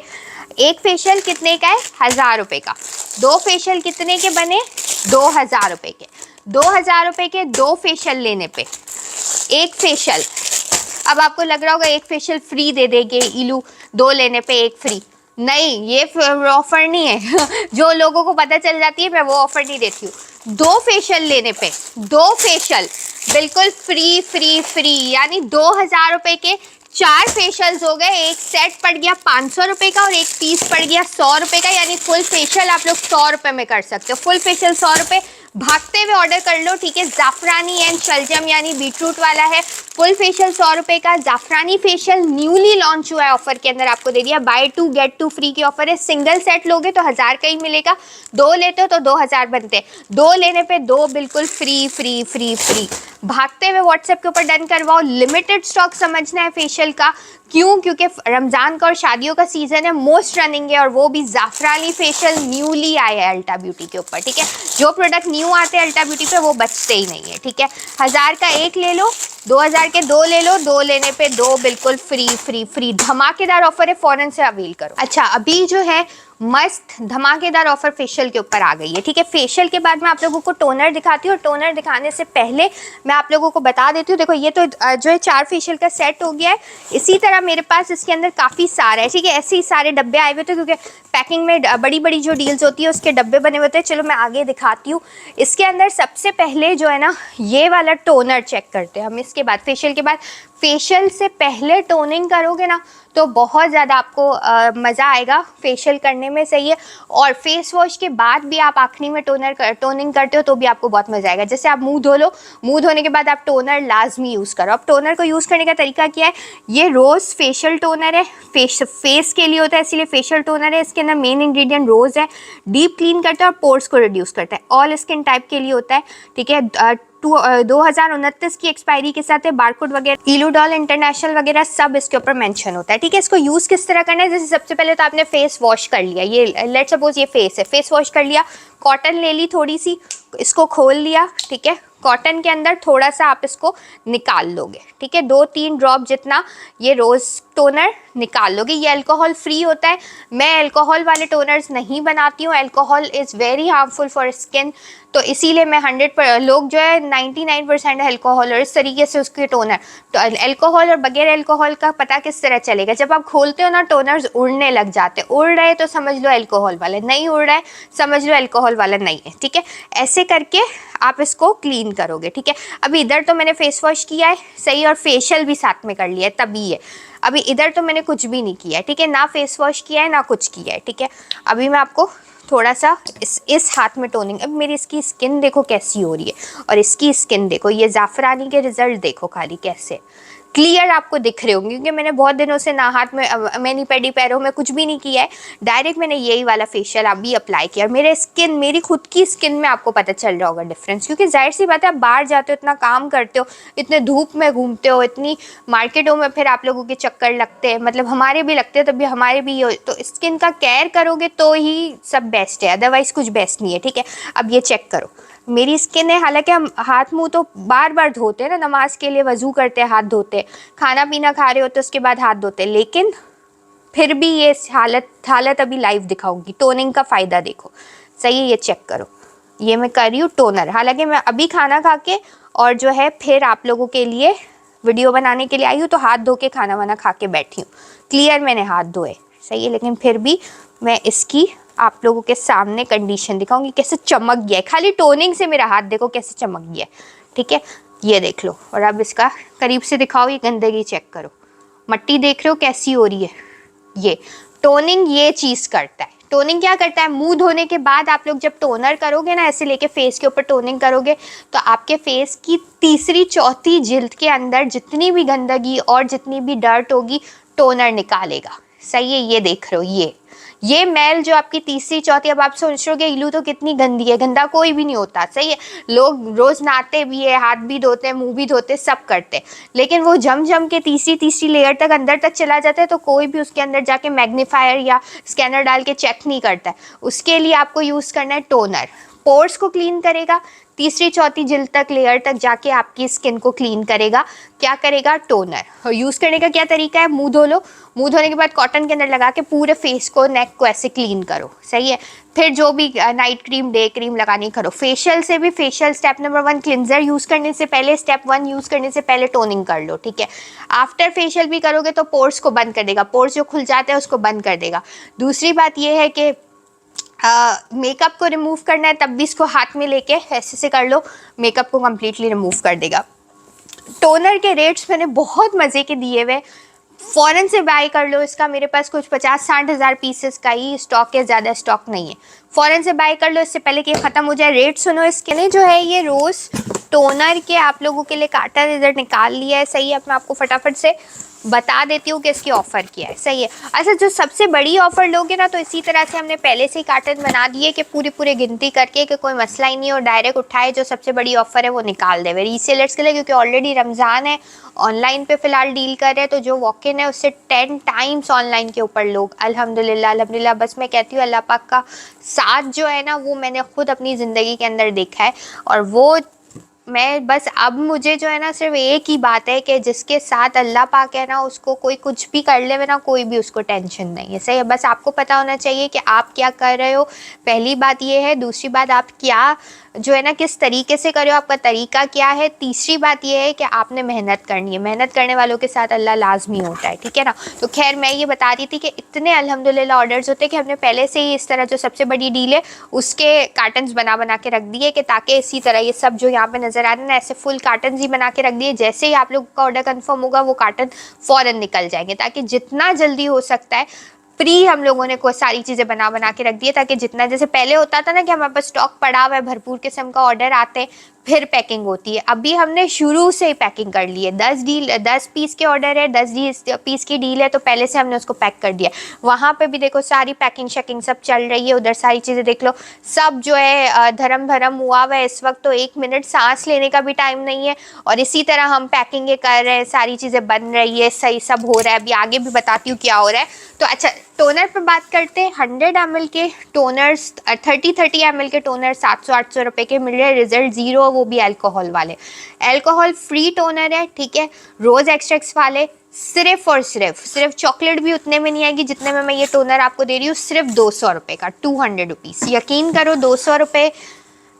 एक फेशियल कितने का है? 1000 रुपये का। दो फेशियल कितने के बने? 2000 रुपये के। 2000 रुपये के दो फेशियल लेने पे एक फेशियल, अब आपको लग रहा होगा एक फेशियल फ्री दे देंगे इलू, दो लेने पे एक फ्री। नहीं, ये ऑफर नहीं है। जो लोगों को पता चल जाती है मैं वो ऑफर नहीं देती हूँ। दो फेशियल लेने पे दो फेशियल बिल्कुल फ्री फ्री फ्री, यानी 2000 रुपये के 4 फेशियल्स हो गए। एक सेट पड़ गया 500 रुपये का और एक पीस पड़ गया 100 रुपये का, यानी फुल फेशियल आप लोग 100 रुपये में कर सकते हो। फुल फेशियल 100 रुपये, भागते हुए ऑर्डर कर लो, ठीक है। जाफरानी एंड शलजम यानी बीटरूट वाला है। फुल फेशियल 100 रुपये का। जाफरानी फेशियल न्यूली लॉन्च हुआ है, ऑफर के अंदर आपको दे दिया। बाय 2 गेट 2 फ्री की ऑफर है। सिंगल सेट लोगे तो 1000 का ही मिलेगा, दो लेते हो तो 2000 बनते, दो लेने पे दो बिल्कुल फ्री फ्री फ्री फ्री। भागते हुए व्हाट्सएप के ऊपर डन करवाओ। लिमिटेड स्टॉक समझना है फेशियल का, क्यों? क्योंकि रमज़ान का और शादियों का सीज़न है, मोस्ट रनिंग है, और वो भी ज़ाफ़रानी फेशियल न्यूली आया है अल्टा ब्यूटी के ऊपर, ठीक है। जो प्रोडक्ट न्यू आते हैं अल्टा ब्यूटी पे वो बचते ही नहीं है, ठीक है। 1000 का एक ले लो, 2000 के दो ले लो, दो लेने पे दो बिल्कुल फ्री फ्री फ्री। धमाकेदार ऑफर है, फौरन से अवेल करो। अच्छा, अभी जो है मस्त धमाकेदार ऑफर फेशियल के ऊपर आ गई है, ठीक है। फेशियल के बाद मैं आप लोगों को टोनर दिखाती हूँ, और टोनर दिखाने से पहले मैं आप लोगों को बता देती हूँ। देखो, ये तो जो है 4 फेशियल का सेट हो गया है। इसी तरह मेरे पास इसके अंदर काफ़ी सारा है, ठीक है। ऐसे ही सारे डब्बे आए हुए थे, क्योंकि पैकिंग में बड़ी बड़ी जो डील्स होती है उसके डब्बे बने होते हैं। चलो मैं आगे दिखाती हूँ। इसके अंदर सबसे पहले जो है ना, ये वाला टोनर चेक करते हैं हम। इसके बाद फेशियल के बाद, फेशियल से पहले टोनिंग करोगे ना तो बहुत ज़्यादा आपको मज़ा आएगा फेशियल करने में, सही है। और फेस वॉश के बाद भी आप आखिरी में टोनिंग करते हो तो भी आपको बहुत मज़ा आएगा। जैसे आप मुंह धो लो, मुंह धोने के बाद आप टोनर लाजमी यूज़ करो। अब टोनर को यूज़ करने का तरीका क्या है? ये रोज़ फेशियल टोनर है, फेस के लिए होता है, इसीलिए फेशियल टोनर है। इसके अंदर मेन इंग्रेडिएंट रोज़ है। डीप क्लीन करता है और पोर्स को रिड्यूस करता है। ऑल स्किन टाइप के लिए होता है, ठीक है। 2029 की एक्सपायरी के साथ है। बारकोड वगैरह, इलूडॉल इंटरनेशनल वगैरह सब इसके ऊपर मेंशन होता है, ठीक है। इसको यूज़ किस तरह करना है? जैसे सबसे पहले तो आपने फेस वॉश कर लिया, ये लेट्स सपोज ये फेस है, फेस वॉश कर लिया, कॉटन ले ली थोड़ी सी, इसको खोल लिया, ठीक है। कॉटन के अंदर थोड़ा सा आप इसको निकाल लोगे, ठीक है। 2-3 ड्रॉप जितना ये रोज़ टोनर निकाल लोगे। ये अल्कोहल फ्री होता है। मैं अल्कोहल वाले टोनर्स नहीं बनाती हूँ, alcohol is very harmful for skin, तो इसीलिए मैं 100 लोग जो है 99% अल्कोहल और इस तरीके से उसके टोनर। तो अल्कोहल और बगैर अल्कोहल का पता किस तरह चलेगा? जब आप खोलते हो ना, टोनर्स उड़ने लग जाते। उड़ रहे तो समझ लो अल्कोहल वाला, नहीं उड़ रहा है समझ लो अल्कोहल वाला नहीं है, ठीक है। ऐसे करके आप इसको क्लीन करोगे, ठीक है। अभी इधर तो मैंने फेस वॉश किया है, सही, और फेशियल भी साथ में कर लिया है, तभी है। अभी इधर तो मैंने कुछ भी नहीं किया है, ठीक है, ना फेस वॉश किया है ना कुछ किया है, ठीक है। अभी मैं आपको थोड़ा सा इस हाथ में टोनिंग, अब मेरी इसकी स्किन देखो कैसी हो रही है, और इसकी स्किन देखो, ये ज़ाफ़रानी के रिजल्ट देखो खाली कैसे क्लियर आपको दिख रहे होंगे, क्योंकि मैंने बहुत दिनों से ना हाथ में मैनी पेडी पैरों में कुछ भी नहीं किया है। डायरेक्ट मैंने यही वाला फेशियल अभी अप्लाई किया, और मेरे स्किन, मेरी खुद की स्किन में आपको पता चल रहा होगा डिफरेंस। क्योंकि जाहिर सी बात है, आप बाहर जाते हो, इतना काम करते हो, इतने धूप में घूमते हो, इतनी मार्केटों में फिर आप लोगों के चक्कर लगते हैं, मतलब हमारे भी लगते हैं, तभी हमारे भी तो स्किन का केयर करोगे तो ही सब बेस्ट है, अदरवाइज़ कुछ बेस्ट नहीं है, ठीक है। अब ये चेक करो, मेरी स्किन है, हालांकि हम हाथ मुंह तो बार बार धोते हैं ना, नमाज के लिए वजू करते हैं हाथ धोते, खाना पीना खा रहे होते उसके बाद हाथ धोते, लेकिन फिर भी ये हालत अभी लाइव दिखाऊंगी। टोनिंग का फ़ायदा देखो, सही है, ये चेक करो, ये मैं कर रही हूँ टोनर। हालांकि मैं अभी खाना खा के और जो है फिर आप लोगों के लिए वीडियो बनाने के लिए आई हूँ, तो हाथ धो के खाना वाना खा के बैठी हूँ, क्लियर मैंने हाथ धोए, सही है, लेकिन फिर भी मैं इसकी आप लोगों के सामने कंडीशन दिखाऊंगी कैसे चमक गया है। खाली टोनिंग से मेरा हाथ देखो कैसे चमक गया है, ठीक है, ये देख लो। और अब इसका करीब से दिखाओ, ये गंदगी चेक करो, मट्टी देख रहे हो कैसी हो रही है। ये टोनिंग ये चीज़ करता है। टोनिंग क्या करता है, मुंह धोने के बाद आप लोग जब टोनर करोगे ना, ऐसे लेके फेस के ऊपर टोनिंग करोगे, तो आपके फेस की तीसरी चौथी जिल्द के अंदर जितनी भी गंदगी और जितनी भी डर्ट होगी, टोनर निकालेगा, सही है, ये देख रहे हो, ये मैल जो आपकी तीसरी चौथी, अब आप सोच रहे हो इलू तो कितनी गंदी है, गंदा कोई भी नहीं होता, सही है, लोग रोज नहाते भी है, हाथ भी धोते हैं, मुंह भी धोते, सब करते, लेकिन वो जम जम के तीसरी लेयर तक अंदर तक चला जाता है, तो कोई भी उसके अंदर जाके मैग्नीफायर या स्कैनर डाल के चेक नहीं करता है। उसके लिए आपको यूज करना है टोनर, पोर्स को क्लीन करेगा, तीसरी चौथी जिल्द तक लेयर तक जाके आपकी स्किन को क्लीन करेगा। क्या करेगा, टोनर। और यूज़ करने का क्या तरीका है, मुंह धो लो, मुंह धोने के बाद कॉटन के अंदर लगा के पूरे फेस को, नेक को ऐसे क्लीन करो, सही है, फिर जो भी नाइट क्रीम डे क्रीम लगानी करो। फेशियल से भी, facial step number 1 cleanser use करने से पहले, स्टेप 1 यूज़ करने से पहले टोनिंग कर लो, ठीक है। आफ्टर फेशियल भी करोगे तो पोर्स को बंद कर देगा, पोर्स जो खुल जाते हैं उसको बंद कर देगा। दूसरी बात यह है कि मेकअप को रिमूव करना है तब भी इसको हाथ में लेके ऐसे से कर लो, मेकअप को कम्प्लीटली रिमूव कर देगा। टोनर के रेट्स मैंने बहुत मज़े के दिए हुए, फ़ौरन से बाय कर लो इसका, मेरे पास कुछ 50-60 हज़ार पीसेस का ही स्टॉक है, ज़्यादा स्टॉक नहीं है, फ़ौरन से बाय कर लो इससे पहले कि ख़त्म हो जाए। रेट सुनो इसके लिए, जो है ये रोज़ टोनर के आप लोगों के लिए कार्टन इधर निकाल लिया है, सही है, अब मैं आपको फटाफट से बता देती हूँ कि इसकी ऑफ़र क्या है, सही है। अच्छा, जो सबसे बड़ी ऑफ़र लोगे ना, तो इसी तरह से हमने पहले से ही कार्टन बना दिए कि पूरी गिनती करके कि कोई मसला ही नहीं हो, डायरेक्ट उठाए, जो सबसे बड़ी ऑफ़र है वो निकाल दे रीसेलर्स के लिए, क्योंकि ऑलरेडी रमज़ान है, ऑनलाइन पे फ़िलहाल डील कर रहे हैं, तो जो वॉक इन है उससे 10 टाइम्स ऑनलाइन के ऊपर लोग, अल्हम्दुलिल्लाह। बस मैं कहती हूँ अल्लाह पाक का साथ जो है ना, वो मैंने खुद अपनी ज़िंदगी के अंदर देखा है, और वो मैं बस, अब मुझे जो है ना सिर्फ एक ही बात है कि जिसके साथ अल्लाह पाक है ना, उसको कोई कुछ भी कर ले ना, कोई भी उसको टेंशन नहीं है, सही है। बस आपको पता होना चाहिए कि आप क्या कर रहे हो, पहली बात ये है। दूसरी बात, आप क्या जो है ना किस तरीके से कर रहे हो, आपका तरीका क्या है। तीसरी बात ये है कि आपने मेहनत करनी है, मेहनत करने वालों के साथ अल्लाह लाजमी होता है, ठीक है ना। तो खैर, मैं ये बता रही थी कि इतने अल्हम्दुलिल्लाह ऑर्डर्स होते हैं कि हमने पहले से ही इस तरह जो सबसे बड़ी डील है उसके कार्टन्स बना के रख दिए, कि ताकि इसी तरह ये सब जो यहाँ पे नज़र आ रहे हैं ना, ऐसे फुल कार्टन्स ही बना के रख दिए, जैसे ही आप लोग का ऑर्डर कन्फर्म होगा वो कार्टन फ़ौरन निकल जाएंगे, ताकि जितना जल्दी हो सकता है प्री हम लोगों ने कोई सारी चीज़ें बना के रख दी है, ताकि जितना, जैसे पहले होता था ना कि हमारे पास स्टॉक पड़ा हुआ है, भरपूर किस्म का ऑर्डर आते हैं, फिर पैकिंग होती है। अभी हमने शुरू से ही पैकिंग कर ली है, 10 पीस के ऑर्डर है, 10 पीस की डील है, तो पहले से हमने उसको पैक कर दिया। वहाँ पे भी देखो सारी पैकिंग शैकिंग सब चल रही है, उधर सारी चीज़ें देख लो, सब जो है धर्म भरम हुआ हुआ है इस वक्त, तो 1 मिनट सांस लेने का भी टाइम नहीं है। और इसी तरह हम पैकिंग कर रहे हैं, सारी चीज़ें बन रही है, सही सब हो रहा है। अभी आगे भी बताती हूँ क्या हो रहा है। तो अच्छा, टोनर पर बात करते हैं। 100 ml के टोनर्स, 30 ml के टोनर 700-800 रुपये के मिल रहे हैं, रिजल्ट ज़ीरो, वो भी अल्कोहल वाले, अल्कोहल फ्री टोनर है, ठीक है, रोज़ एक्सट्रैक्ट्स वाले। सिर्फ और सिर्फ चॉकलेट भी उतने में नहीं आएगी जितने में मैं ये टोनर आपको दे रही हूँ, सिर्फ 200 रुपये का, 200 रुपीज़। यकीन करो, 200 रुपये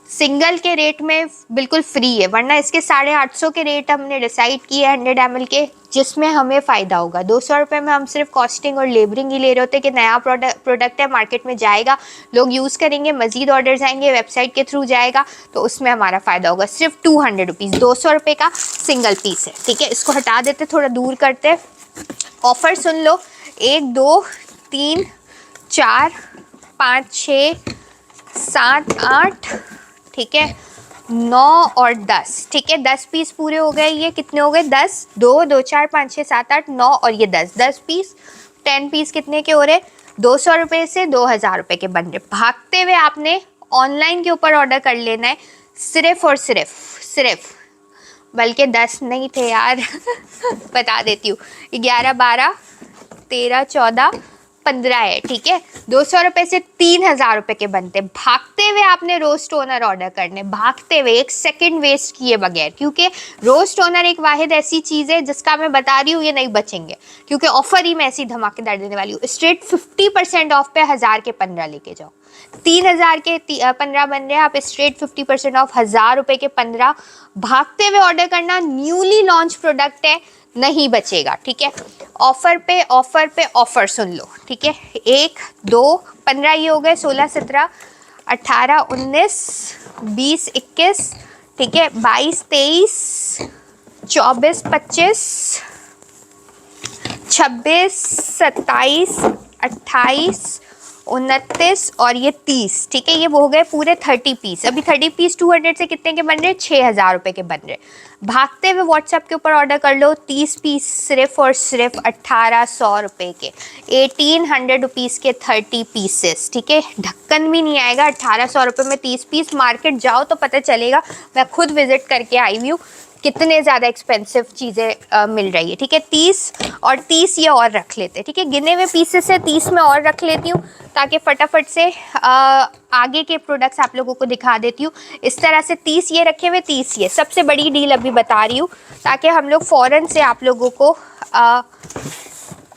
सिंगल के रेट में बिल्कुल फ्री है, वरना इसके 850 के रेट हमने डिसाइड किए 100 ml के, जिसमें हमें फ़ायदा होगा। 200 रुपये में हम सिर्फ कॉस्टिंग और लेबरिंग ही ले रहे होते कि नया प्रोडक्ट है, मार्केट में जाएगा, लोग यूज़ करेंगे, मज़ीद ऑर्डर्स आएंगे, वेबसाइट के थ्रू जाएगा, तो उसमें हमारा फ़ायदा होगा। सिर्फ 200 रुपीज़, 200 रुपये का सिंगल पीस है, ठीक है। इसको हटा देते, थोड़ा दूर करते। ऑफ़र सुन लो, 1 2 3 4 5 6 7 8, ठीक है, 9 और 10, ठीक है, 10 पीस पूरे हो गए। ये कितने हो गए, 10, 2 2 4 5 6 7 8 9 और ये 10 पीस, 10 पीस कितने के हो रहे, 200 रुपये से 2000 रुपये के बन रहे। भागते हुए आपने ऑनलाइन के ऊपर ऑर्डर कर लेना है, सिर्फ और सिर्फ, बल्कि 10 नहीं थे यार बता देती हूँ, 11 12 13 14 15 है, ठीक है। 200 रुपए से 3000 रुपए के बनते। भागते हुए आपने रोज टोनर ऑर्डर करने, भागते हुए, एक सेकंड वेस्ट किए बगैर, क्योंकि रोज टोनर एक वाहिद ऐसी चीज है जिसका मैं बता रही हूँ ये नहीं बचेंगे, क्योंकि ऑफर ही मैं ऐसी धमाकेदार देने वाली हूँ। स्ट्रेट 50% ऑफ पे 1000 के 15 लेके जाओ। 3000 के 15 बन रहे हैं, आप स्ट्रेट 50% ऑफ 1000 रुपए के 15 भागते हुए ऑर्डर करना। न्यूली लॉन्च प्रोडक्ट है, नहीं बचेगा, ठीक है। ऑफर पे ऑफर पे ऑफर सुन लो, ठीक है। 1 2 15 ये हो गए, 16 17 18 19 20 21, ठीक है, 22 23 24 25 26 27 28 29 और ये 30, ठीक है। ये वो हो गए पूरे 30 पीस। अभी 30 पीस 200 से कितने के बन रहे हैं? 6000 रुपए के बन रहे। भागते हुए व्हाट्सएप के ऊपर ऑर्डर कर लो। 30 पीस सिर्फ और सिर्फ 1800 रुपए के, 1800 रुपीज़ के 30 पीसेस, ठीक है। ढक्कन भी नहीं आएगा। 1800 रुपए में 30 पीस। मार्केट जाओ तो पता चलेगा, मैं खुद विजिट करके आई हुई हूँ, कितने ज़्यादा एक्सपेंसिव चीज़ें मिल रही है, ठीक है। 30 और 30 ये और रख लेते हैं, ठीक है। गिने हुए पीसेस से 30 में और रख लेती हूँ ताकि फटाफट से आगे के प्रोडक्ट्स आप लोगों को दिखा देती हूँ। इस तरह से 30 ये रखे हुए, 30 ये। सबसे बड़ी डील अभी बता रही हूँ ताकि हम लोग फ़ौरन से आप लोगों को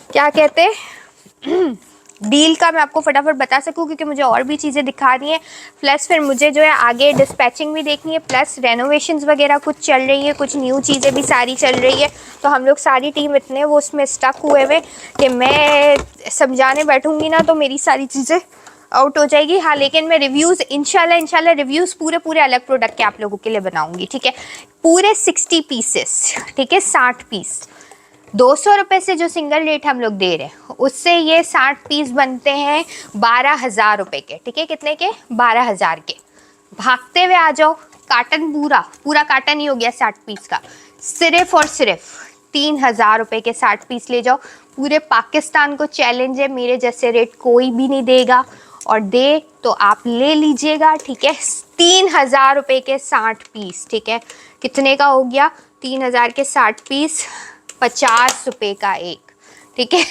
क्या कहते हैं डील का मैं आपको फटाफट बता सकूं, क्योंकि मुझे और भी चीज़ें दिखानी है, प्लस फिर मुझे जो है आगे डिस्पैचिंग भी देखनी है, प्लस रेनोवेशंस वगैरह कुछ चल रही है, कुछ न्यू चीज़ें भी सारी चल रही है। तो हम लोग सारी टीम इतने वो उसमें स्टक हुए हुए कि मैं समझाने बैठूंगी ना तो मेरी सारी चीज़ें आउट हो जाएगी। हाँ, लेकिन मैं रिव्यूज़ इंशाल्लाह रिव्यूज़ पूरे अलग प्रोडक्ट के आप लोगों के लिए बनाऊँगी, ठीक है। पूरे 60 पीसेस, ठीक है, 60 पीस। 200 रुपये से जो सिंगल रेट हम लोग दे रहे हैं उससे ये 60 पीस बनते हैं 12000 रुपये के, ठीक है। कितने के? 12000 के। भागते हुए आ जाओ। कार्टन पूरा कार्टन ही हो गया 60 पीस का। सिर्फ और सिर्फ 3000 रुपये के 60 पीस ले जाओ। पूरे पाकिस्तान को चैलेंज है, मेरे जैसे रेट कोई भी नहीं देगा, और दे तो आप ले लीजिएगा, ठीक है। 3000 रुपये के 60 पीस, ठीक है। कितने का हो गया? 3000 के 60 पीस 50 रुपये का एक, ठीक है।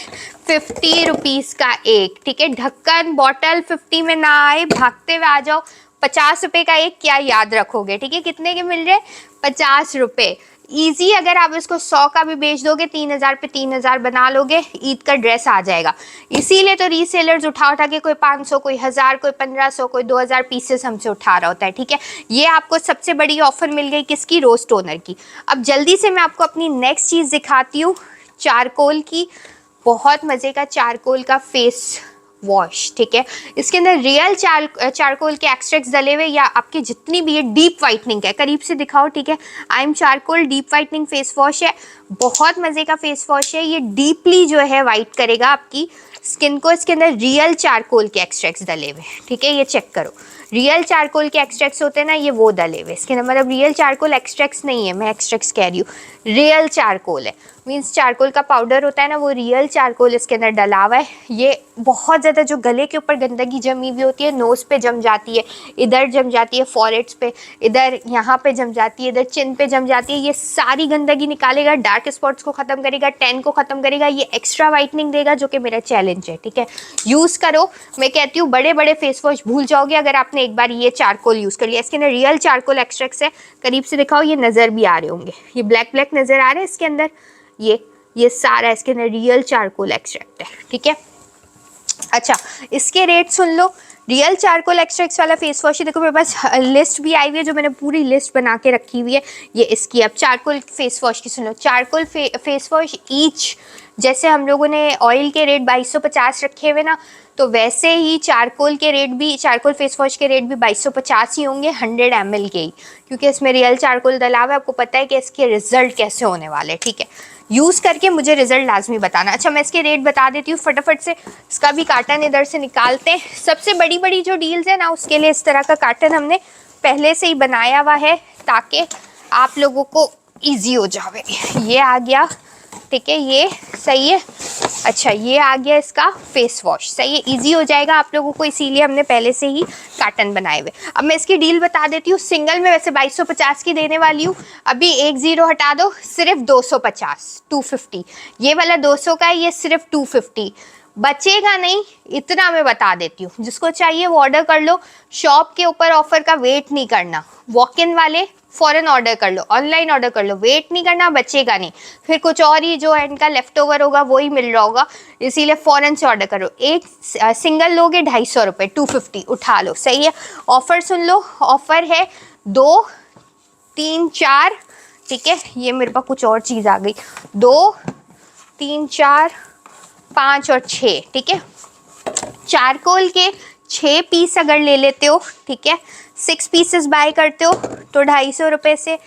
50 रुपीज़ का एक, ठीक है। ढक्कन बॉटल 50 में ना आए, भागते हुए आ जाओ। 50 रुपये का एक, क्या याद रखोगे, ठीक है। कितने के मिल रहे? 50 रुपये। ईजी, अगर आप इसको 100 का भी बेच दोगे 3000 पे 3000 बना लोगे, ईद का ड्रेस आ जाएगा। इसीलिए तो रीसेलर्स उठा के कोई 500, कोई 1000, कोई 1500, कोई 2000 पीसेस हमसे उठा रहा होता है, ठीक है। ये आपको सबसे बड़ी ऑफर मिल गई किसकी? रोज टोनर की। अब जल्दी से मैं आपको अपनी नेक्स्ट चीज़ दिखाती हूँ, चारकोल की। बहुत मज़े का चारकोल का फेस वॉश, ठीक है। इसके अंदर रियल चारकोल के एक्सट्रैक्ट्स डले हुए, या आपकी जितनी भी ये डीप वाइटनिंग है, करीब से दिखाओ, ठीक है। I am charcoal deep whitening face wash है। बहुत मज़े का फेस वॉश है ये। डीपली जो है वाइट करेगा आपकी स्किन को। इसके अंदर रियल चारकोल के एक्सट्रैक्ट्स डले हुए, ठीक है। ये चेक करो, रियल चारकोल के एक्सट्रैक्ट्स होते हैं ना, ये वो डले हुए इसके अंदर। मतलब रियल चारकोल एक्सट्रैक्ट्स नहीं है, मैं एक्सट्रैक्ट्स कह रही हूँ, रियल चारकोल है। मीन्स चारकोल का पाउडर होता है ना, वो रियल चारकोल इसके अंदर डला हुआ है। ये बहुत ज़्यादा जो गले के ऊपर गंदगी जमी हुई होती है, नोज़ पे जम जाती है, इधर जम जाती है, फॉरहेड्स पे, इधर यहाँ पे जम जाती है, इधर चिन पे जम जाती है, ये सारी गंदगी निकालेगा, डार्क स्पॉट्स को ख़त्म करेगा, टैन को ख़त्म करेगा, ये एक्स्ट्रा वाइटनिंग देगा, जो कि मेरा चैलेंज है, ठीक है। यूज़ करो। मैं कहती हूँ बड़े बड़े फेस वॉश भूल जाओगे अगर आपने एक बार ये चारकोल यूज़ कर लिया। इसके अंदर रियल चारकोल एक्सट्रैक्ट्स है। करीब से दिखाओ, ये नज़र भी आ रहे होंगे, ये ब्लैक ब्लैक नज़र आ रहे हैं इसके अंदर। ये सारा इसके अंदर रियल चारकोल एक्सट्रैक्ट है, ठीक है। अच्छा, इसके रेट सुन लो। रियल चारकोल एक्सट्रैक्ट्स वाला फेस वॉश, देखो मेरे पास लिस्ट भी आई हुई है, जो मैंने पूरी लिस्ट बना के रखी हुई है ये इसकी। अब चारकोल फेस वॉश की सुन लो। चारकोल फेस वॉश ईच, जैसे हम लोगों ने ऑयल के रेट 2250 रखे हुए ना, तो वैसे ही चारकोल के रेट भी, चारकोल फेस वॉश के रेट भी 2250 ही होंगे, 100 ml के ही, क्योंकि इसमें रियल चारकोल डला हुआ है। आपको पता है कि इसके रिजल्ट कैसे होने वाले, ठीक है। यूज़ करके मुझे रिजल्ट लाजमी बताना। अच्छा, मैं इसके रेट बता देती हूँ फटाफट से। इसका भी कार्टन इधर से निकालते हैं। सबसे बड़ी जो डील्स है ना, उसके लिए इस तरह का कार्टन हमने पहले से ही बनाया हुआ है ताकि आप लोगों को ईजी हो जाए। ये आ गया, ठीक है, ये सही है। अच्छा, ये आ गया इसका फेस वॉश, सही है, इजी हो जाएगा आप लोगों को, इसीलिए हमने पहले से ही कार्टन बनाए हुए। अब मैं इसकी डील बता देती हूँ। सिंगल में वैसे 2250 की देने वाली हूँ, अभी 1 0 हटा दो, सिर्फ 250, 250। ये वाला 200 का है, ये सिर्फ 250। बचेगा नहीं, इतना मैं बता देती हूँ। जिसको चाहिए वो ऑर्डर कर लो। शॉप के ऊपर ऑफर का वेट नहीं करना। वॉक इन वाले फॉरन ऑर्डर कर लो, ऑनलाइन ऑर्डर कर लो, वेट नहीं करना, बचेगा नहीं। फिर कुछ और ही जो है इनका लेफ्ट ओवर होगा वही मिल रहा होगा, इसीलिए फॉरन से ऑर्डर करो। एक सिंगल लोगे 250 रुपये, 250 उठा लो, सही है। ऑफर सुन लो, ऑफर है 2, 3, 4, ठीक है। ये मेरे पास कुछ और चीज़ आ गई, 2, 3, 4, 5 और 6, ठीक है। चारकोल के 6 पीस अगर ले लेते हो, ठीक है, 6 पीसेस बाय करते हो तो 250 रुपये से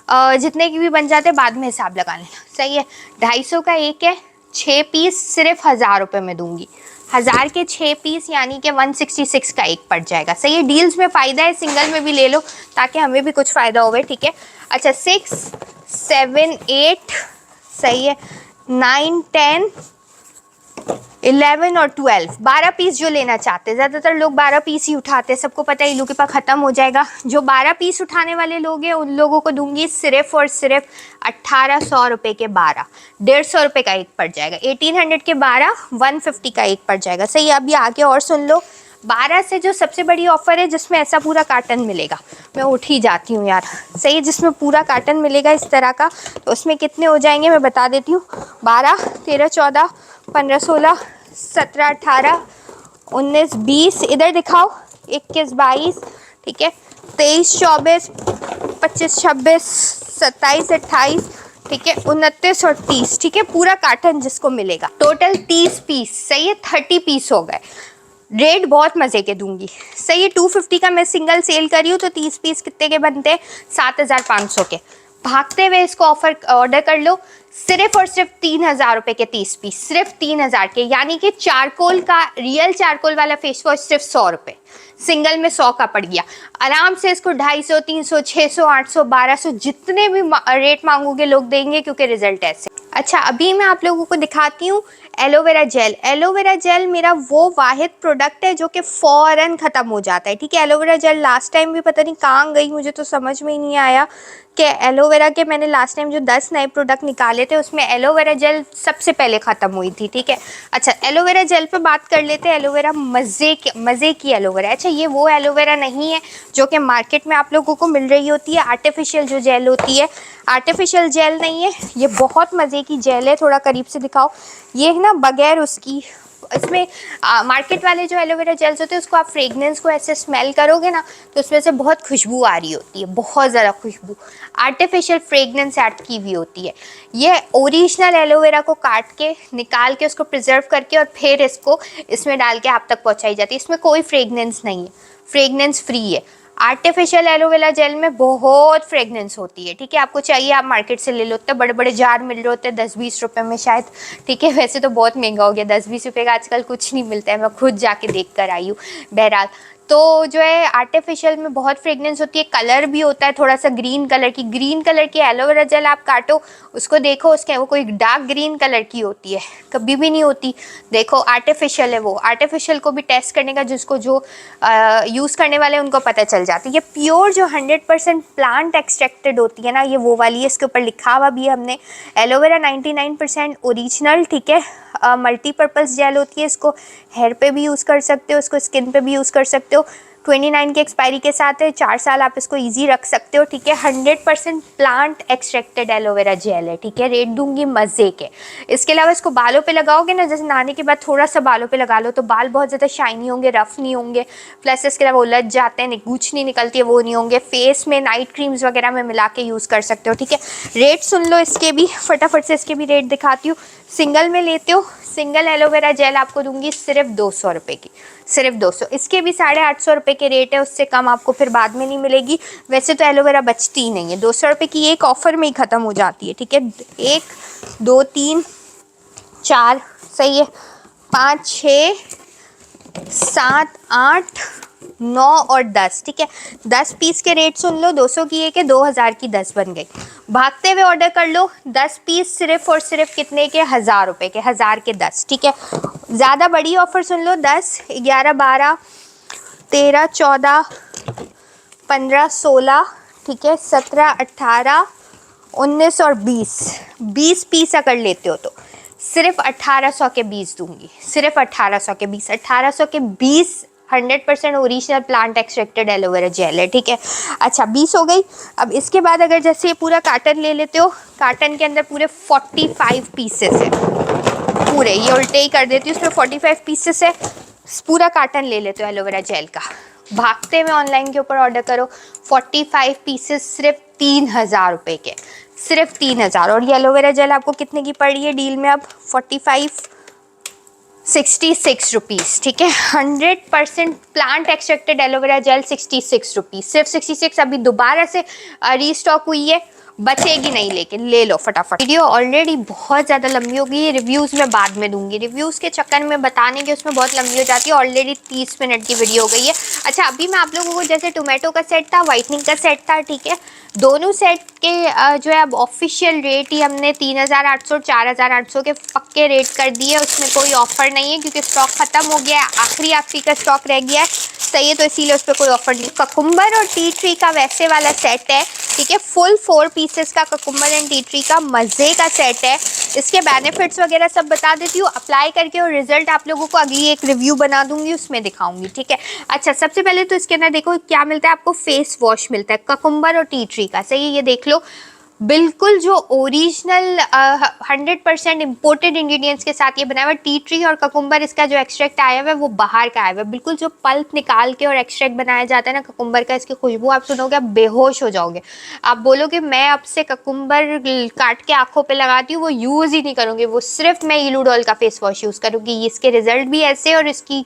जितने की भी बन जाते हैं, बाद में हिसाब लगा लेना, सही है। 250 का एक है, 6 पीस सिर्फ 1000 रुपये में दूंगी। 1000 के 6 पीस यानी कि 166 का एक पड़ जाएगा, सही है। डील्स में फ़ायदा है, सिंगल में भी ले लो ताकि हमें भी कुछ फ़ायदा होवे, ठीक है। अच्छा 6, 7, 8, सही है, 9, 10, 11 और 12, 12 पीस जो लेना चाहते हैं। ज़्यादातर लोग 12 पीस ही उठाते हैं, सबको पता है इलू के पास ख़त्म हो जाएगा। जो 12 पीस उठाने वाले लोग हैं उन लोगों को दूंगी सिर्फ और सिर्फ 1800 रुपये के 12, 150 रुपये का एक पड़ जाएगा। 1800 के 12, 150 का एक पड़ जाएगा, सही है। अभी आगे और सुन लो। 12 से जो सबसे बड़ी ऑफ़र है जिसमें ऐसा पूरा कार्टन मिलेगा, मैं उठ ही जाती हूँ यार, सही है, जिसमें पूरा कार्टन मिलेगा इस तरह का, तो उसमें कितने हो जाएंगे मैं बता देती हूँ। 12, 13, 14, 15, 16, 17, 18, 19, 20, इधर दिखाओ, 21, 22, ठीक है, 23, 24, 25, 26, 27, 28, ठीक है, 29 और 30, ठीक है। पूरा कार्टन जिसको मिलेगा, टोटल 30 पीस, सही है, 30 पीस हो गए। रेट बहुत मज़े के दूंगी, सही है। 250 का मैं सिंगल सेल कर रही हूँ तो 30 पीस कितने के बनते हैं, 7500 के। भागते हुए इसको ऑफर ऑर्डर कर लो, सिर्फ और सिर्फ 3000 रुपये के 30 पीस, सिर्फ 3000 के, यानी कि चारकोल का रियल चारकोल वाला फेस वॉश सिर्फ 100 रुपये, सिंगल में 100 का पड़ गया। आराम से इसको 250, 300, 600, 800, 1200 जितने भी रेट मांगोगे लोग देंगे, क्योंकि रिजल्ट ऐसे। अच्छा अभी मैं आप लोगों को दिखाती हूँ एलोवेरा जेल। एलोवेरा जेल मेरा वो वाहिद प्रोडक्ट है जो कि फ़ौरन ख़त्म हो जाता है, ठीक है। एलोवेरा जेल लास्ट टाइम भी पता नहीं कहाँ गई, मुझे तो समझ में ही नहीं आया कि एलोवेरा के मैंने लास्ट टाइम जो 10 नए प्रोडक्ट निकाले थे उसमें एलोवेरा जेल सबसे पहले ख़त्म हुई थी, ठीक है। अच्छा एलोवेरा जेल पे बात कर लेते हैं। एलोवेरा मज़े की एलोवेरा। अच्छा ये वो एलोवेरा नहीं है जो कि मार्केट में आप लोगों को मिल रही होती है, आर्टिफिशियल जो जेल होती है, आर्टिफिशियल जेल नहीं है ये, बहुत मज़े की जेल है। थोड़ा करीब से दिखाओ, ये है ना बगैर उसकी, इसमें मार्केट वाले जो एलोवेरा जेल्स होते हैं उसको आप फ्रेगनेंस को ऐसे स्मेल करोगे ना तो उसमें से बहुत खुशबू आ रही होती है, बहुत ज़्यादा खुशबू, आर्टिफिशियल फ्रेगनेंस ऐड की हुई होती है। ये ओरिजिनल एलोवेरा को काट के निकाल के उसको प्रिजर्व करके और फिर इसको इसमें डाल के आप तक पहुँचाई जाती है। इसमें कोई फ्रेगनेंस नहीं है, फ्रेगनेंस फ्री है। आर्टिफिशियल एलोवेरा जेल में बहुत फ्रेगनेंस होती है, ठीक है। आपको चाहिए आप मार्केट से ले लो, तो बड़े बड़े जार मिल रहे होते हैं 10-20 रुपए में शायद, ठीक है। वैसे तो बहुत महंगा हो गया, 10-20 रुपए का आजकल कुछ नहीं मिलता है, मैं खुद जाके देख कर आई हूँ। बहरहाल तो जो है आर्टिफिशियल में बहुत फ्रेगनेंस होती है, कलर भी होता है थोड़ा सा ग्रीन कलर की एलोवेरा जेल आप काटो उसको देखो, उसके वो कोई डार्क ग्रीन कलर की होती है, कभी भी नहीं होती। देखो आर्टिफिशियल है, वो आर्टिफिशियल को भी टेस्ट करने का जिसको जो यूज़ करने वाले उनको पता चल जाती है। ये प्योर जो 100% प्लांट एक्सट्रैक्टेड होती है ना, ये वो वाली है। इसके ऊपर लिखा हुआ भी है हमने, एलोवेरा 99% ओरिजिनल, ठीक है। मल्टीपर्पज़ जेल होती है, इसको हेयर पे भी यूज़ कर सकते हो, इसको स्किन पे भी यूज़ कर सकते हो। 29 की एक्सपायरी के साथ है, 4 साल आप इसको इजी रख सकते हो, ठीक है। 100% प्लांट एक्सट्रैक्टेड एलोवेरा जेल है, ठीक है। रेट दूंगी मज़े के। इसके अलावा इसको बालों पे लगाओगे ना, जैसे नहाने के बाद थोड़ा सा बालों पे लगा लो तो बाल बहुत ज़्यादा शाइनी होंगे, रफ नहीं होंगे। प्लस इसके अलावा उलझ जाते हैं, गूंच नहीं निकलती है, वो नहीं होंगे। फेस में नाइट क्रीम्स वगैरह में मिला के यूज़ कर सकते हो, ठीक है। रेट सुन लो इसके भी, फटाफट से इसके भी रेट दिखाती हूँ। सिंगल में लेते हो, सिंगल एलोवेरा जेल आपको दूंगी सिर्फ 200 रुपये की, सिर्फ 200। इसके भी 850 रुपये के रेट है, उससे कम आपको फिर बाद में नहीं मिलेगी। वैसे तो एलोवेरा बचती ही नहीं है, 200 रुपये की एक ऑफ़र में ही ख़त्म हो जाती है, ठीक है। 1, 2, 3, 4, सही है, 5, 6, 7, 8, 9 और 10, ठीक है। 10 पीस के रेट सुन लो, 200 की एक है, 2000 की 10 बन गई। भागते हुए ऑर्डर कर लो, 10 पीस सिर्फ और सिर्फ कितने के, 1000 रुपये के, 1000 के 10, ठीक है। ज़्यादा बड़ी ऑफ़र सुन लो, 10, 11, 12, 13, 14, 15, 16, ठीक है, 17, 18, 19 और 20 पीस अगर लेते हो तो सिर्फ 1800 के 20 दूंगी, सिर्फ 1800 के 20, 1800 के 20 100% original plant extracted aloe vera gel है, ठीक है। अच्छा 20 हो गई। अब इसके बाद अगर जैसे ये पूरा कार्टन ले लेते हो, कार्टन के अंदर पूरे 45 पीसेस है, पूरे ये उल्टे ही कर देती हूँ, उसमें 45 पीसेस है। पूरा कार्टन ले लेते हो एलोवेरा जेल का, भागते में ऑनलाइन के ऊपर ऑर्डर करो, 45 पीसेस सिर्फ 3000 रुपये के, सिर्फ 3000। और ये एलोवेरा जेल आपको कितने की पड़ रही है डील में अब? 66 रुपीज़, ठीक है। 100% plant extracted aloe vera gel 66 rupees, सिर्फ 66। अभी दोबारा से रीस्टॉक हुई है, बचेगी नहीं, लेकिन ले लो फटाफट। वीडियो ऑलरेडी बहुत ज़्यादा लंबी हो गई है, रिव्यूज़ में बाद में दूंगी, रिव्यूज़ के चक्कर में बताने के उसमें बहुत लंबी हो जाती है, ऑलरेडी 30 मिनट की वीडियो हो गई है। अच्छा अभी मैं आप लोगों को, जैसे टोमेटो का सेट था, वाइटनिंग का सेट था, ठीक है, दोनों सेट के जो है अब ऑफिशियल रेट ही हमने 3800 4800 के पक्के रेट कर दिए। उसमें कोई ऑफर नहीं है क्योंकि स्टॉक खत्म हो गया है, आखिरी का स्टॉक रह गया है, सही है, तो इसीलिए उस पर कोई ऑफर नहीं। ककुम्बर और टी ट्री का वैसे वाला सेट है, ठीक है, फुल 4 पीसेस का ककुम्बर एंड टी ट्री का मज़े का सेट है। इसके बेनिफिट्स वगैरह सब बता देती हूँ, अप्लाई करके और रिजल्ट आप लोगों को अगली एक रिव्यू बना दूंगी, उसमें दिखाऊंगी, ठीक है। अच्छा सबसे पहले तो इसके अंदर देखो क्या मिलता है आपको, फेस वॉश मिलता है ककुम्बर और टी ट्री का, सही है, ये देख लो, बिल्कुल जो ओरिजिनल 100% इम्पोर्टेड इंग्रेडिएंट्स के साथ ये बनाया हुआ। टी ट्री और ककुम्बर, इसका जो एक्सट्रैक्ट आया हुआ है वो बाहर का आया हुआ है, बिल्कुल जो पल्प निकाल के और एक्सट्रैक्ट बनाया जाता है ना ककुम्बर का, इसकी खुशबू आप सुनोगे आप बेहोश हो जाओगे, आप बोलोगे मैं अब से ककुम्बर काट के आंखों पे लगाती हूँ, वो यूज़ ही नहीं करूँगी, वो सिर्फ मैं इलूडॉल का फेस वॉश यूज़ करूँगी। इसके रिजल्ट भी ऐसे और इसकी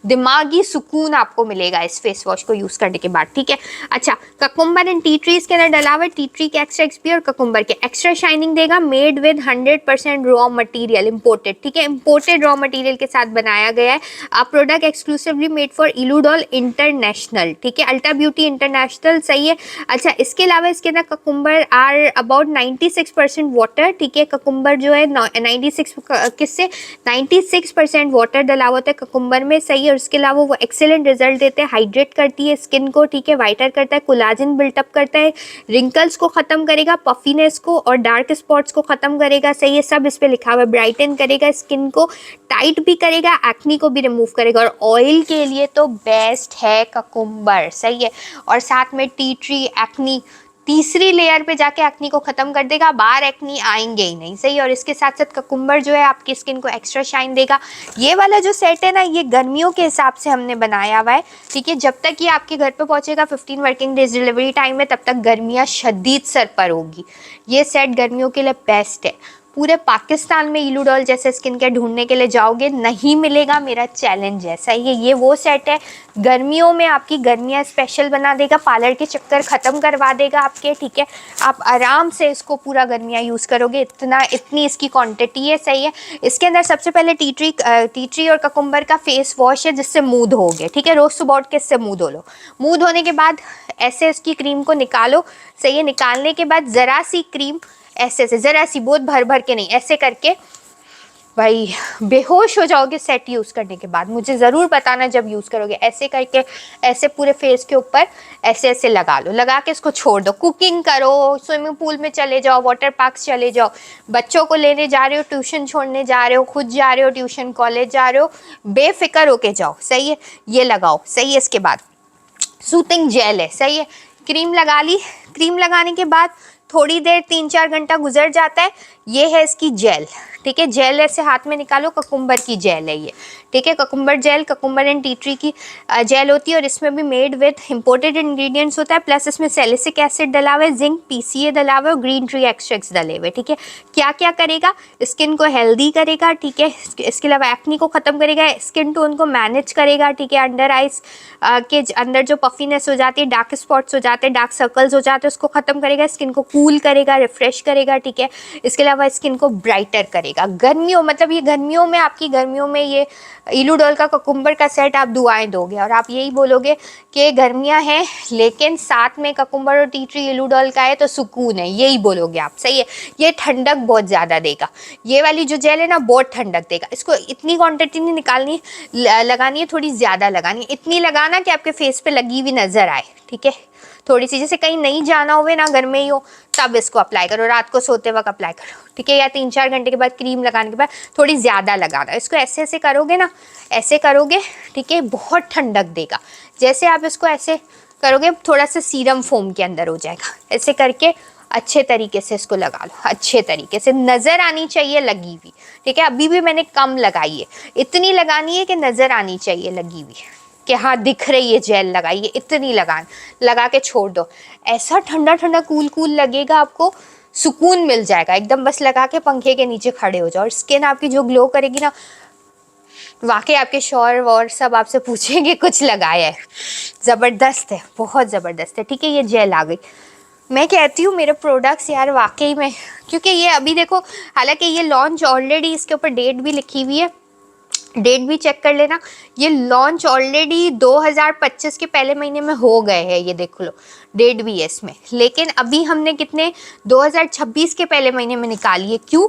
दिमागी सुकून आपको मिलेगा इस फेस वॉश को यूज़ करने के बाद, ठीक है। अच्छा ककुम्बर एंड टी ट्री इसके अंदर डला हुआ है, टी ट्री के एक्सट्रैक्ट्स भी और ककुम्बर के, एक्स्ट्रा शाइनिंग देगा, made with 100% raw material imported, ठीक है, इम्पोर्टेड रॉ मटेरियल के साथ बनाया गया है। प्रोडक्ट एक्सक्लूसिवली मेड फॉर इलूडॉल इंटरनेशनल, ठीक है, अल्टा ब्यूटी इंटरनेशनल, सही है। अच्छा इसके अलावा इसके अंदर ककुम्बर आर अबाउट 96% वाटर, ठीक है, ककुम्बर जो है 96 किससे 96% वाटर डला हुआ है ककुम्बर में, सही है। और इसके अलावा वो एक्सेलेंट रिजल्ट देते हैं, हाइड्रेट करती है स्किन को, ठीक है, वाइटर करता है, कोलाजन बिल्टअप करता है, रिंकल्स को खत्म करेगा, पफीनेस को और डार्क स्पॉट्स को खत्म करेगा, सही है, सब इस पे लिखा हुआ है, ब्राइटन करेगा, स्किन को टाइट भी करेगा, एक्नी को भी रिमूव करेगा, और ऑयल के लिए तो बेस्ट है ककुम्बर, सही है। और साथ में टी ट्री एक्नी तीसरी लेयर पे जाके एक्नी को खत्म कर देगा, बाहर एक्नी आएंगे ही नहीं, सही। और इसके साथ साथ ककुम्बर जो है आपकी स्किन को एक्स्ट्रा शाइन देगा। ये वाला जो सेट है ना, ये गर्मियों के हिसाब से हमने बनाया हुआ है, ठीक है, जब तक ये आपके घर पे पहुंचेगा 15 वर्किंग डेज डिलीवरी टाइम है, तब तक गर्मियाँ शदीद सर पर होगी। ये सेट गर्मियों के लिए बेस्ट है। पूरे पाकिस्तान में इलूडॉल जैसे स्किन केयर ढूंढने के लिए जाओगे, नहीं मिलेगा, मेरा चैलेंज है, सही है। ये वो सेट है, गर्मियों में आपकी गर्मियाँ स्पेशल बना देगा, पार्लर के चक्कर ख़त्म करवा देगा आपके, ठीक है, आप आराम से इसको पूरा गर्मियाँ यूज़ करोगे, इतनी इसकी क्वांटिटी है, सही है। इसके अंदर सबसे पहले टी ट्री और ककुम्बर का फेस वॉश है, जिससे मुँह धोगे, ठीक है, रोज़ सुबह उठ के इससे मुँह धो लो। मुँह धोने के बाद ऐसे इसकी क्रीम को निकालो, सही है, निकालने के बाद ज़रा सी क्रीम ऐसे से, ज़रा सी, बहुत भर भर के नहीं, ऐसे करके भाई बेहोश हो जाओगे सेट यूज़ करने के बाद, मुझे ज़रूर बताना जब यूज़ करोगे। ऐसे करके ऐसे पूरे फेस के ऊपर ऐसे ऐसे लगा लो, लगा के इसको छोड़ दो, कुकिंग करो, स्विमिंग पूल में चले जाओ, वाटर पार्क्स चले जाओ, बच्चों को लेने जा रहे हो, ट्यूशन छोड़ने जा रहे हो, खुद जा रहे हो ट्यूशन, कॉलेज जा रहे हो, बेफिक्र होके जाओ, सही है, ये लगाओ, सही है। इसके बाद सूथिंग जेल है, सही है, क्रीम लगा ली, क्रीम लगाने के बाद थोड़ी देर 3-4 घंटा गुजर जाता है, ये है इसकी जेल, ठीक है, जेल ऐसे हाथ में निकालो, ककुम्बर की जेल है ये, ठीक है, cucumber gel, cucumber and tea tree की जेल होती है, और इसमें भी मेड विद इंपोर्टेड इंग्रेडिएंट्स होता है, प्लस इसमें सैलिसिक एसिड डला हुआ है, जिंक पीसीए डला हुआ है, और ग्रीन ट्री एक्सट्रैक्ट्स डले हुए, ठीक है। क्या क्या करेगा, स्किन को हेल्दी करेगा, ठीक है, इसके अलावा एक्नी को ख़त्म करेगा, स्किन टोन को मैनेज करेगा, ठीक है, अंडर आइज के अंदर जो पफीनेस हो जाती है, डार्क स्पॉट्स हो जाते हैं, डार्क सर्कल्स हो जाते हैं, उसको ख़त्म करेगा, स्किन को कूल करेगा, रिफ्रेश करेगा, ठीक है, इसके अलावा स्किन को ब्राइटर करेगा। गर्मियों, मतलब ये गर्मियों में, आपकी गर्मियों में ये इलूडॉल का ककुम्बर का सेट आप दुआएं दोगे और आप यही बोलोगे कि गर्मियां हैं लेकिन साथ में ककुम्बर और टी ट्री इलूडॉल का है तो सुकून है, यही बोलोगे आप, सही है। ये ठंडक बहुत ज़्यादा देगा, ये वाली जो जेल है ना बहुत ठंडक देगा। इसको इतनी क्वांटिटी नहीं निकालनी, लगानी है थोड़ी ज़्यादा लगानी है, इतनी लगाना कि आपके फेस पे लगी हुई नज़र आए, ठीक है, थोड़ी सी, जैसे कहीं नहीं जाना होवे ना, घर में ही हो, तब इसको अप्लाई करो, रात को सोते वक्त अप्लाई करो, ठीक है, या 3-4 घंटे के बाद क्रीम लगाने के बाद थोड़ी ज़्यादा लगाना। इसको ऐसे ऐसे करोगे ना, ऐसे करोगे, ठीक है, बहुत ठंडक देगा। जैसे आप इसको ऐसे करोगे थोड़ा सा सीरम फोम के अंदर हो जाएगा। ऐसे करके अच्छे तरीके से इसको लगा लो, अच्छे तरीके से, नज़र आनी चाहिए लगी हुई, ठीक है। अभी भी मैंने कम लगाई है, इतनी लगानी है कि नज़र आनी चाहिए लगी हुई, कि हाँ दिख रही है जेल लगाई है, इतनी लगा के छोड़ दो। ऐसा ठंडा ठंडा कूल कूल लगेगा, आपको सुकून मिल जाएगा एकदम। बस लगा के पंखे के नीचे खड़े हो जाओ, और स्किन आपकी जो ग्लो करेगी ना, वाकई आपके शौहर और सब आपसे पूछेंगे कुछ लगाया है। ज़बरदस्त है, बहुत ज़बरदस्त है, ठीक है। ये जेल आ गई। मैं कहती हूँ मेरे प्रोडक्ट्स यार वाकई में, क्योंकि ये अभी देखो, हालांकि ये लॉन्च ऑलरेडी, इसके ऊपर डेट भी लिखी हुई है, डेट भी चेक कर लेना। ये लॉन्च ऑलरेडी 2025 के पहले महीने में हो गए हैं, ये देख लो, डेट भी है इसमें। लेकिन अभी हमने कितने 2026 के पहले महीने में निकाली है। क्यों?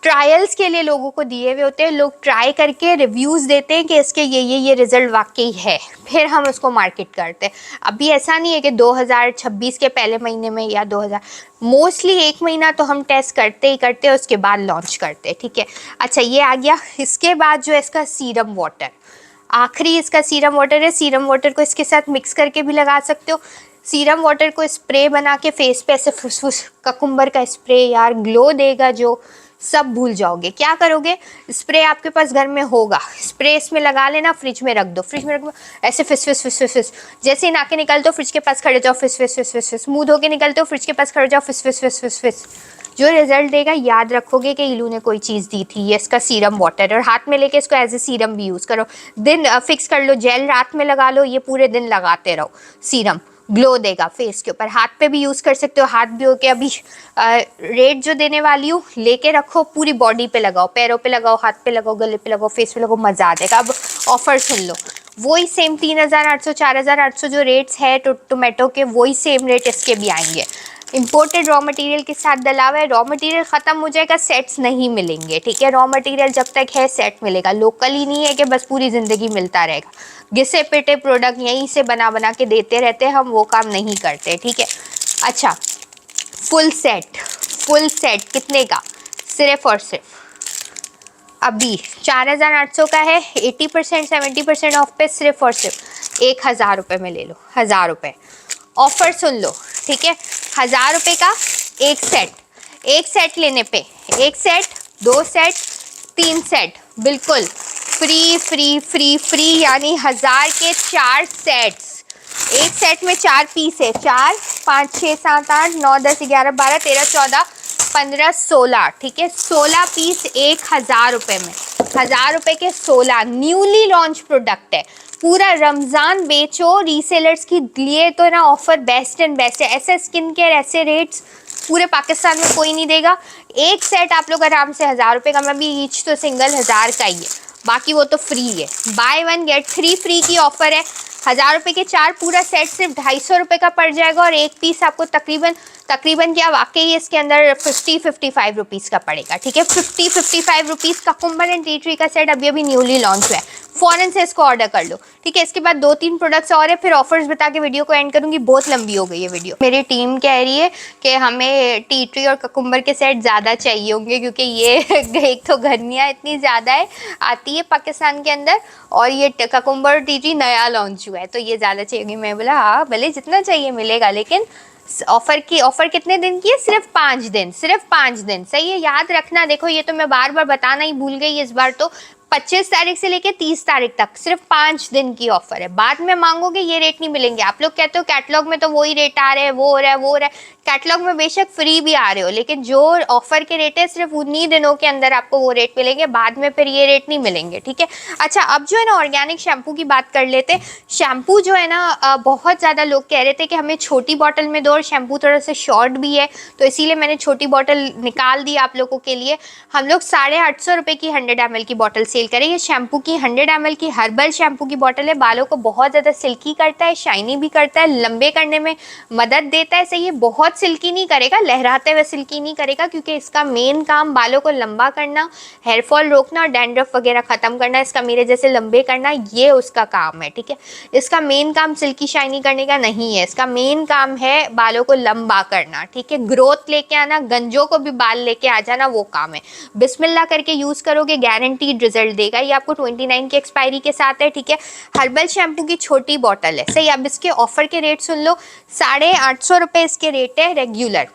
ट्रायल्स के लिए लोगों को दिए हुए होते हैं, लोग ट्राई करके रिव्यूज़ देते हैं कि इसके ये रिजल्ट वाकई है, फिर हम उसको मार्केट करते हैं। अभी ऐसा नहीं है कि 2026 के पहले महीने में या 2000, मोस्टली 1 महीना तो हम टेस्ट करते ही करते हैं, उसके बाद लॉन्च करते हैं, ठीक है। अच्छा, ये आ गया। इसके बाद जो है इसका सीरम वाटर, आखिरी इसका सीरम वाटर है। सीरम वाटर को इसके साथ मिक्स करके भी लगा सकते हो। सीरम वाटर को स्प्रे बना के फेस पे ऐसे फुसफुस, ककुम्बर का स्प्रे यार ग्लो देगा जो, सब भूल जाओगे। क्या करोगे, स्प्रे आपके पास घर में होगा, स्प्रे इसमें लगा लेना, फ्रिज में रख दो, फ्रिज में रख दो, ऐसे फिस फिस फिस फिस फिस, जैसे ही नाके निकलते हो फ्रिज के पास खड़े जाओ, फिस फिस फिस फिस फिस, मुंह धो के निकलते हो फ्रिज के पास खड़े जाओ, फिस फिस फिस फिस फिस। जो रिजल्ट देगा याद रखोगे कि इलू ने कोई चीज़ दी थी। ये इसका सीरम वाटर, और हाथ में लेके इसको एज ए सीरम भी यूज़ करो। दिन फिक्स कर लो, जेल रात में लगा लो, ये पूरे दिन लगाते रहो। सीरम ग्लो देगा फेस के ऊपर। हाथ पे भी यूज़ कर सकते हो, हाथ भी होके अभी रेट जो देने वाली हूँ लेके रखो, पूरी बॉडी पे लगाओ, पैरों पे लगाओ, हाथ पे लगाओ, गले पे लगाओ, फेस पे लगाओ, मज़ा आ जाएगा। अब ऑफर सुन लो, वही सेम 3800 4800 जो रेट्स है टोमेटो के, वही सेम रेट इसके भी आएंगे। इम्पोर्टेड रॉ मटेरियल के साथ डला हुआ है। रॉ मटेरियल ख़त्म हो जाएगा, सेट्स नहीं मिलेंगे, ठीक है। रॉ मटेरियल जब तक है सेट मिलेगा, लोकल ही नहीं है कि बस पूरी ज़िंदगी मिलता रहेगा। घिसे पिटे प्रोडक्ट यहीं से बना बना के देते रहते हैं, हम वो काम नहीं करते, ठीक है। अच्छा, फुल सेट कितने का? सिर्फ और सिर्फ अभी 4800 का है, 80% 70% ऑफ पे, सिर्फ और सिर्फ 1000 रुपये में ले लो। 1000 रुपये ऑफर सुन लो, ठीक है। 1000 रुपये का एक सेट लेने पे, 1 सेट 2 सेट 3 सेट बिल्कुल फ्री फ्री फ्री फ्री, यानी 1000 के 4 सेट्स। एक सेट में 4 पीस है, 4 5 6 7 8 9 10 11 12 13 14 15 16, ठीक है। 16 पीस 1000 रुपये में, 1000 रुपये के 16 न्यूली लॉन्च प्रोडक्ट है। पूरा रमज़ान बेचो रीसेलर्स की लिए तो ना ऑफर बेस्ट एंड बेस्ट है। ऐसे स्किन केयर ऐसे रेट्स पूरे पाकिस्तान में कोई नहीं देगा। एक सेट आप लोग आराम से 1000 रुपये का, मैं भी ईच तो सिंगल 1000 का ही है, बाकी वो तो फ्री है। बाय 1 गेट 3 फ्री की ऑफर है। 1000 रुपये के 4, पूरा सेट सिर्फ 250 रुपये का पड़ जाएगा, और एक पीस आपको तकरीबन क्या वाकई इसके अंदर 50-55 रुपीज़ का पड़ेगा, ठीक है। 50-55 रुपीज़ का कुम्बर एंड टी ट्री का सेट अभी न्यूली लॉन्च हुआ है, फ़ौरन से इसको ऑर्डर कर लो, ठीक है। इसके बाद 2-3 प्रोडक्ट्स और है, फिर ऑफर्स बता के वीडियो को एंड करूँगी, बहुत लंबी हो गई है वीडियो। मेरी टीम कह रही है कि हमें टी ट्री और ककुम्बर के सेट ज़्यादा चाहिए होंगे, क्योंकि ये एक तो गर्मियाँ इतनी ज़्यादा है आती है पाकिस्तान के अंदर, और ये ककुम्बर टी ट्री नया लॉन्च हुआ है, तो ये ज़्यादा चाहिए। मैं बोला हाँ भले जितना चाहिए मिलेगा, लेकिन ऑफर कितने दिन की है? सिर्फ 5 दिन, सिर्फ 5 दिन, सही है, याद रखना। देखो ये तो मैं बार बार बताना ही भूल गई इस बार, तो 25 तारीख से लेके 30 तारीख तक सिर्फ 5 दिन की ऑफर है। बाद में मांगोगे ये रेट नहीं मिलेंगे। आप लोग कहते हो कैटलॉग में तो वही रेट आ रहे हैं, वो हो रहा है वो हो रहा है। कैटलॉग में बेशक फ्री भी आ रहे हो, लेकिन जो ऑफर के रेट है सिर्फ उन्हीं दिनों के अंदर आपको वो रेट मिलेंगे, बाद में फिर ये रेट नहीं मिलेंगे, ठीक है। अच्छा, अब जो है ना ऑर्गेनिक शैम्पू की बात कर लेते। शैम्पू जो है ना बहुत ज़्यादा लोग कह रहे थे कि हमें छोटी बॉटल में दो, और शैम्पू थोड़ा सा शॉर्ट भी है, तो इसीलिए मैंने छोटी बॉटल निकाल दी आप लोगों के लिए। हम लोग 850 रुपये की 100 ml की बॉटल सेल सेल करें। ये शैम्पू की 100 ml की हर्बल शैम्पू की बॉटल है। बालों को बहुत ज़्यादा सिल्की करता है, शाइनी भी करता है, लंबे करने में मदद देता है। सही है, बहुत सिल्की नहीं करेगा, लहराते हुए सिल्की नहीं करेगा, क्योंकि इसका मेन काम बालों को लंबा करना, हेयर फॉल रोकना, डैंड्रफ वगैरह ख़त्म करना, इसका मेरे जैसे लंबे करना, ये उसका काम है। ठीक है, इसका मेन काम सिल्की शाइनी करने का नहीं है, इसका मेन काम है बालों को लंबा करना। ठीक है, ग्रोथ लेके आना, गंजों को भी बाल लेके आ जाना, वो काम है। बिस्मिल्लाह करके यूज़ करोगे, गारंटीड रिजल्ट देगा। ये आपको 29 की एक्सपायरी के साथ है। ठीक है, हर्बल शैम्पू की छोटी बॉटल है। सही, अब इसके ऑफर के रेट सुन लो, 850 रुपये इसके रेट है रेगुलर।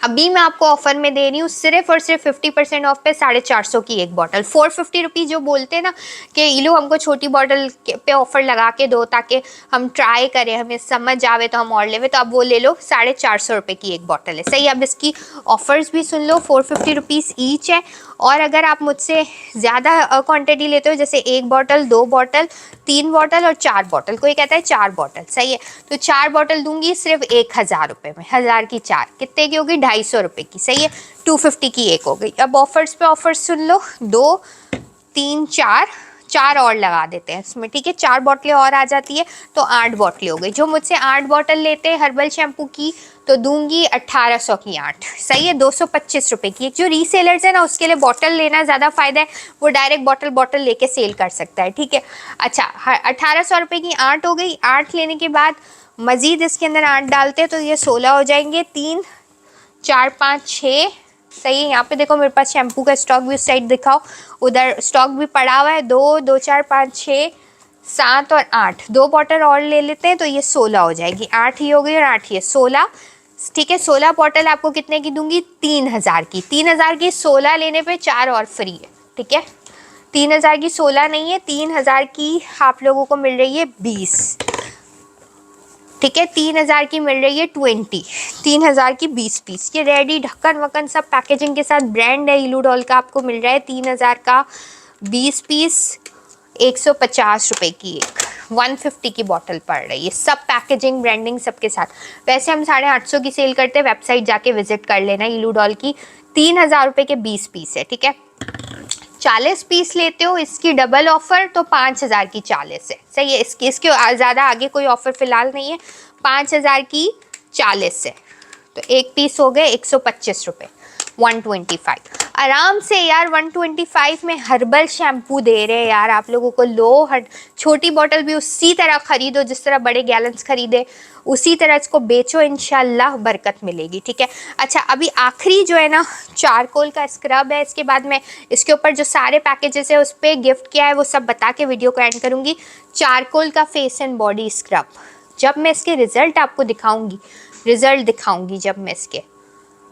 अभी मैं आपको ऑफर में दे रही हूँ सिर्फ और सिर्फ 50% ऑफ पे 450 की एक बॉटल। 450 रुपीज़ जो बोलते हैं ना कि इलो हमको छोटी बॉटल पे ऑफर लगा के दो ताकि हम ट्राई करें, हमें समझ आवे तो हम और लेवे, तो अब वो ले लो, 450 रुपये की एक बॉटल है। सही, अब इसकी ऑफर्स भी सुन लो, 450 रुपीज़ ईच है। और अगर आप मुझसे ज़्यादा क्वान्टिटी लेते हो, जैसे 1 बॉटल, 2 बॉटल, 3 बॉटल और 4 बॉटल, कोई कहता है 4 बॉटल, सही है, तो 4 बॉटल दूंगी सिर्फ 1000 रुपये में। 1000 की 4 कितने की होगी? 250 रुपये की। सही है, 250 की एक हो गई। अब ऑफर्स पे ऑफर्स सुन लो, 2, 3, 4 और लगा देते हैं इसमें। ठीक है, 4 बॉटलें और आ जाती है तो 8 बॉटलें हो गई। जो मुझसे 8 बॉटल लेते हैं हर्बल शैम्पू की तो दूंगी 1800 की 8। सही है, 225 रुपये की। जो रीसेलर्स है ना, उसके लिए बॉटल लेना ज़्यादा फ़ायदा है, वो डायरेक्ट बॉटल लेके सेल कर सकता है। ठीक है, अच्छा, 1800 रुपये की 8 हो गई। 8 लेने के बाद मज़ीद इसके अंदर 8 डालते हैं तो ये 16 हो जाएंगे। 3, 4, 5, 6। सही है, यहाँ पे देखो मेरे पास शैम्पू का स्टॉक भी उस साइड दिखाओ, उधर स्टॉक भी पड़ा हुआ है। 2, 2, 4, 5, 6, 7 और 8, 2 बॉटल और ले लेते हैं तो ये 16 हो जाएगी। 8 ही हो गई और 8 ही है 16। ठीक है, 16 बॉटल आपको कितने की दूंगी? 3000 की। 3000 की 16 लेने पे 4 और फ्री है। ठीक है, 3000 की 16 नहीं है, 3000 की आप लोगों को मिल रही है 20। ठीक है, 3000 की मिल रही है 20, 3000 की 20 पीस। ये रेडी ढक्कन वक्कन सब पैकेजिंग के साथ ब्रांड है इलूडॉल का, आपको मिल रहा है 3000 का 20 पीस, 150 रुपये की एक, 150 की बॉटल पड़ रही है। सब पैकेजिंग ब्रांडिंग सबके साथ। वैसे हम 850 की सेल करते हैं, वेबसाइट जाके विजिट कर लेना इलूडॉल की। 3000 रुपये के 20 पीस है। ठीक है, 40 पीस लेते हो इसकी डबल ऑफर तो 5000 की 40 है। सही है, इसके ज़्यादा आगे कोई ऑफर फिलहाल नहीं है। 5000 की 40 है तो एक पीस हो गए 125 रुपये, 125। आराम से यार 125 में हर्बल शैम्पू दे रहे हैं यार आप लोगों को। लो, हट, छोटी बॉटल भी उसी तरह खरीदो जिस तरह बड़े गैलन्स खरीदे, उसी तरह इसको बेचो, इंशाल्लाह बरकत मिलेगी। ठीक है, अच्छा, अभी आखिरी जो है ना चारकोल का स्क्रब है। इसके बाद मैं इसके ऊपर जो सारे पैकेजेस है उस पर गिफ्ट किया है वो सब बता के वीडियो को एंड करूँगी। चारकोल का फेस एंड बॉडी स्क्रब, जब मैं इसके रिजल्ट आपको दिखाऊंगी जब मैं इसके,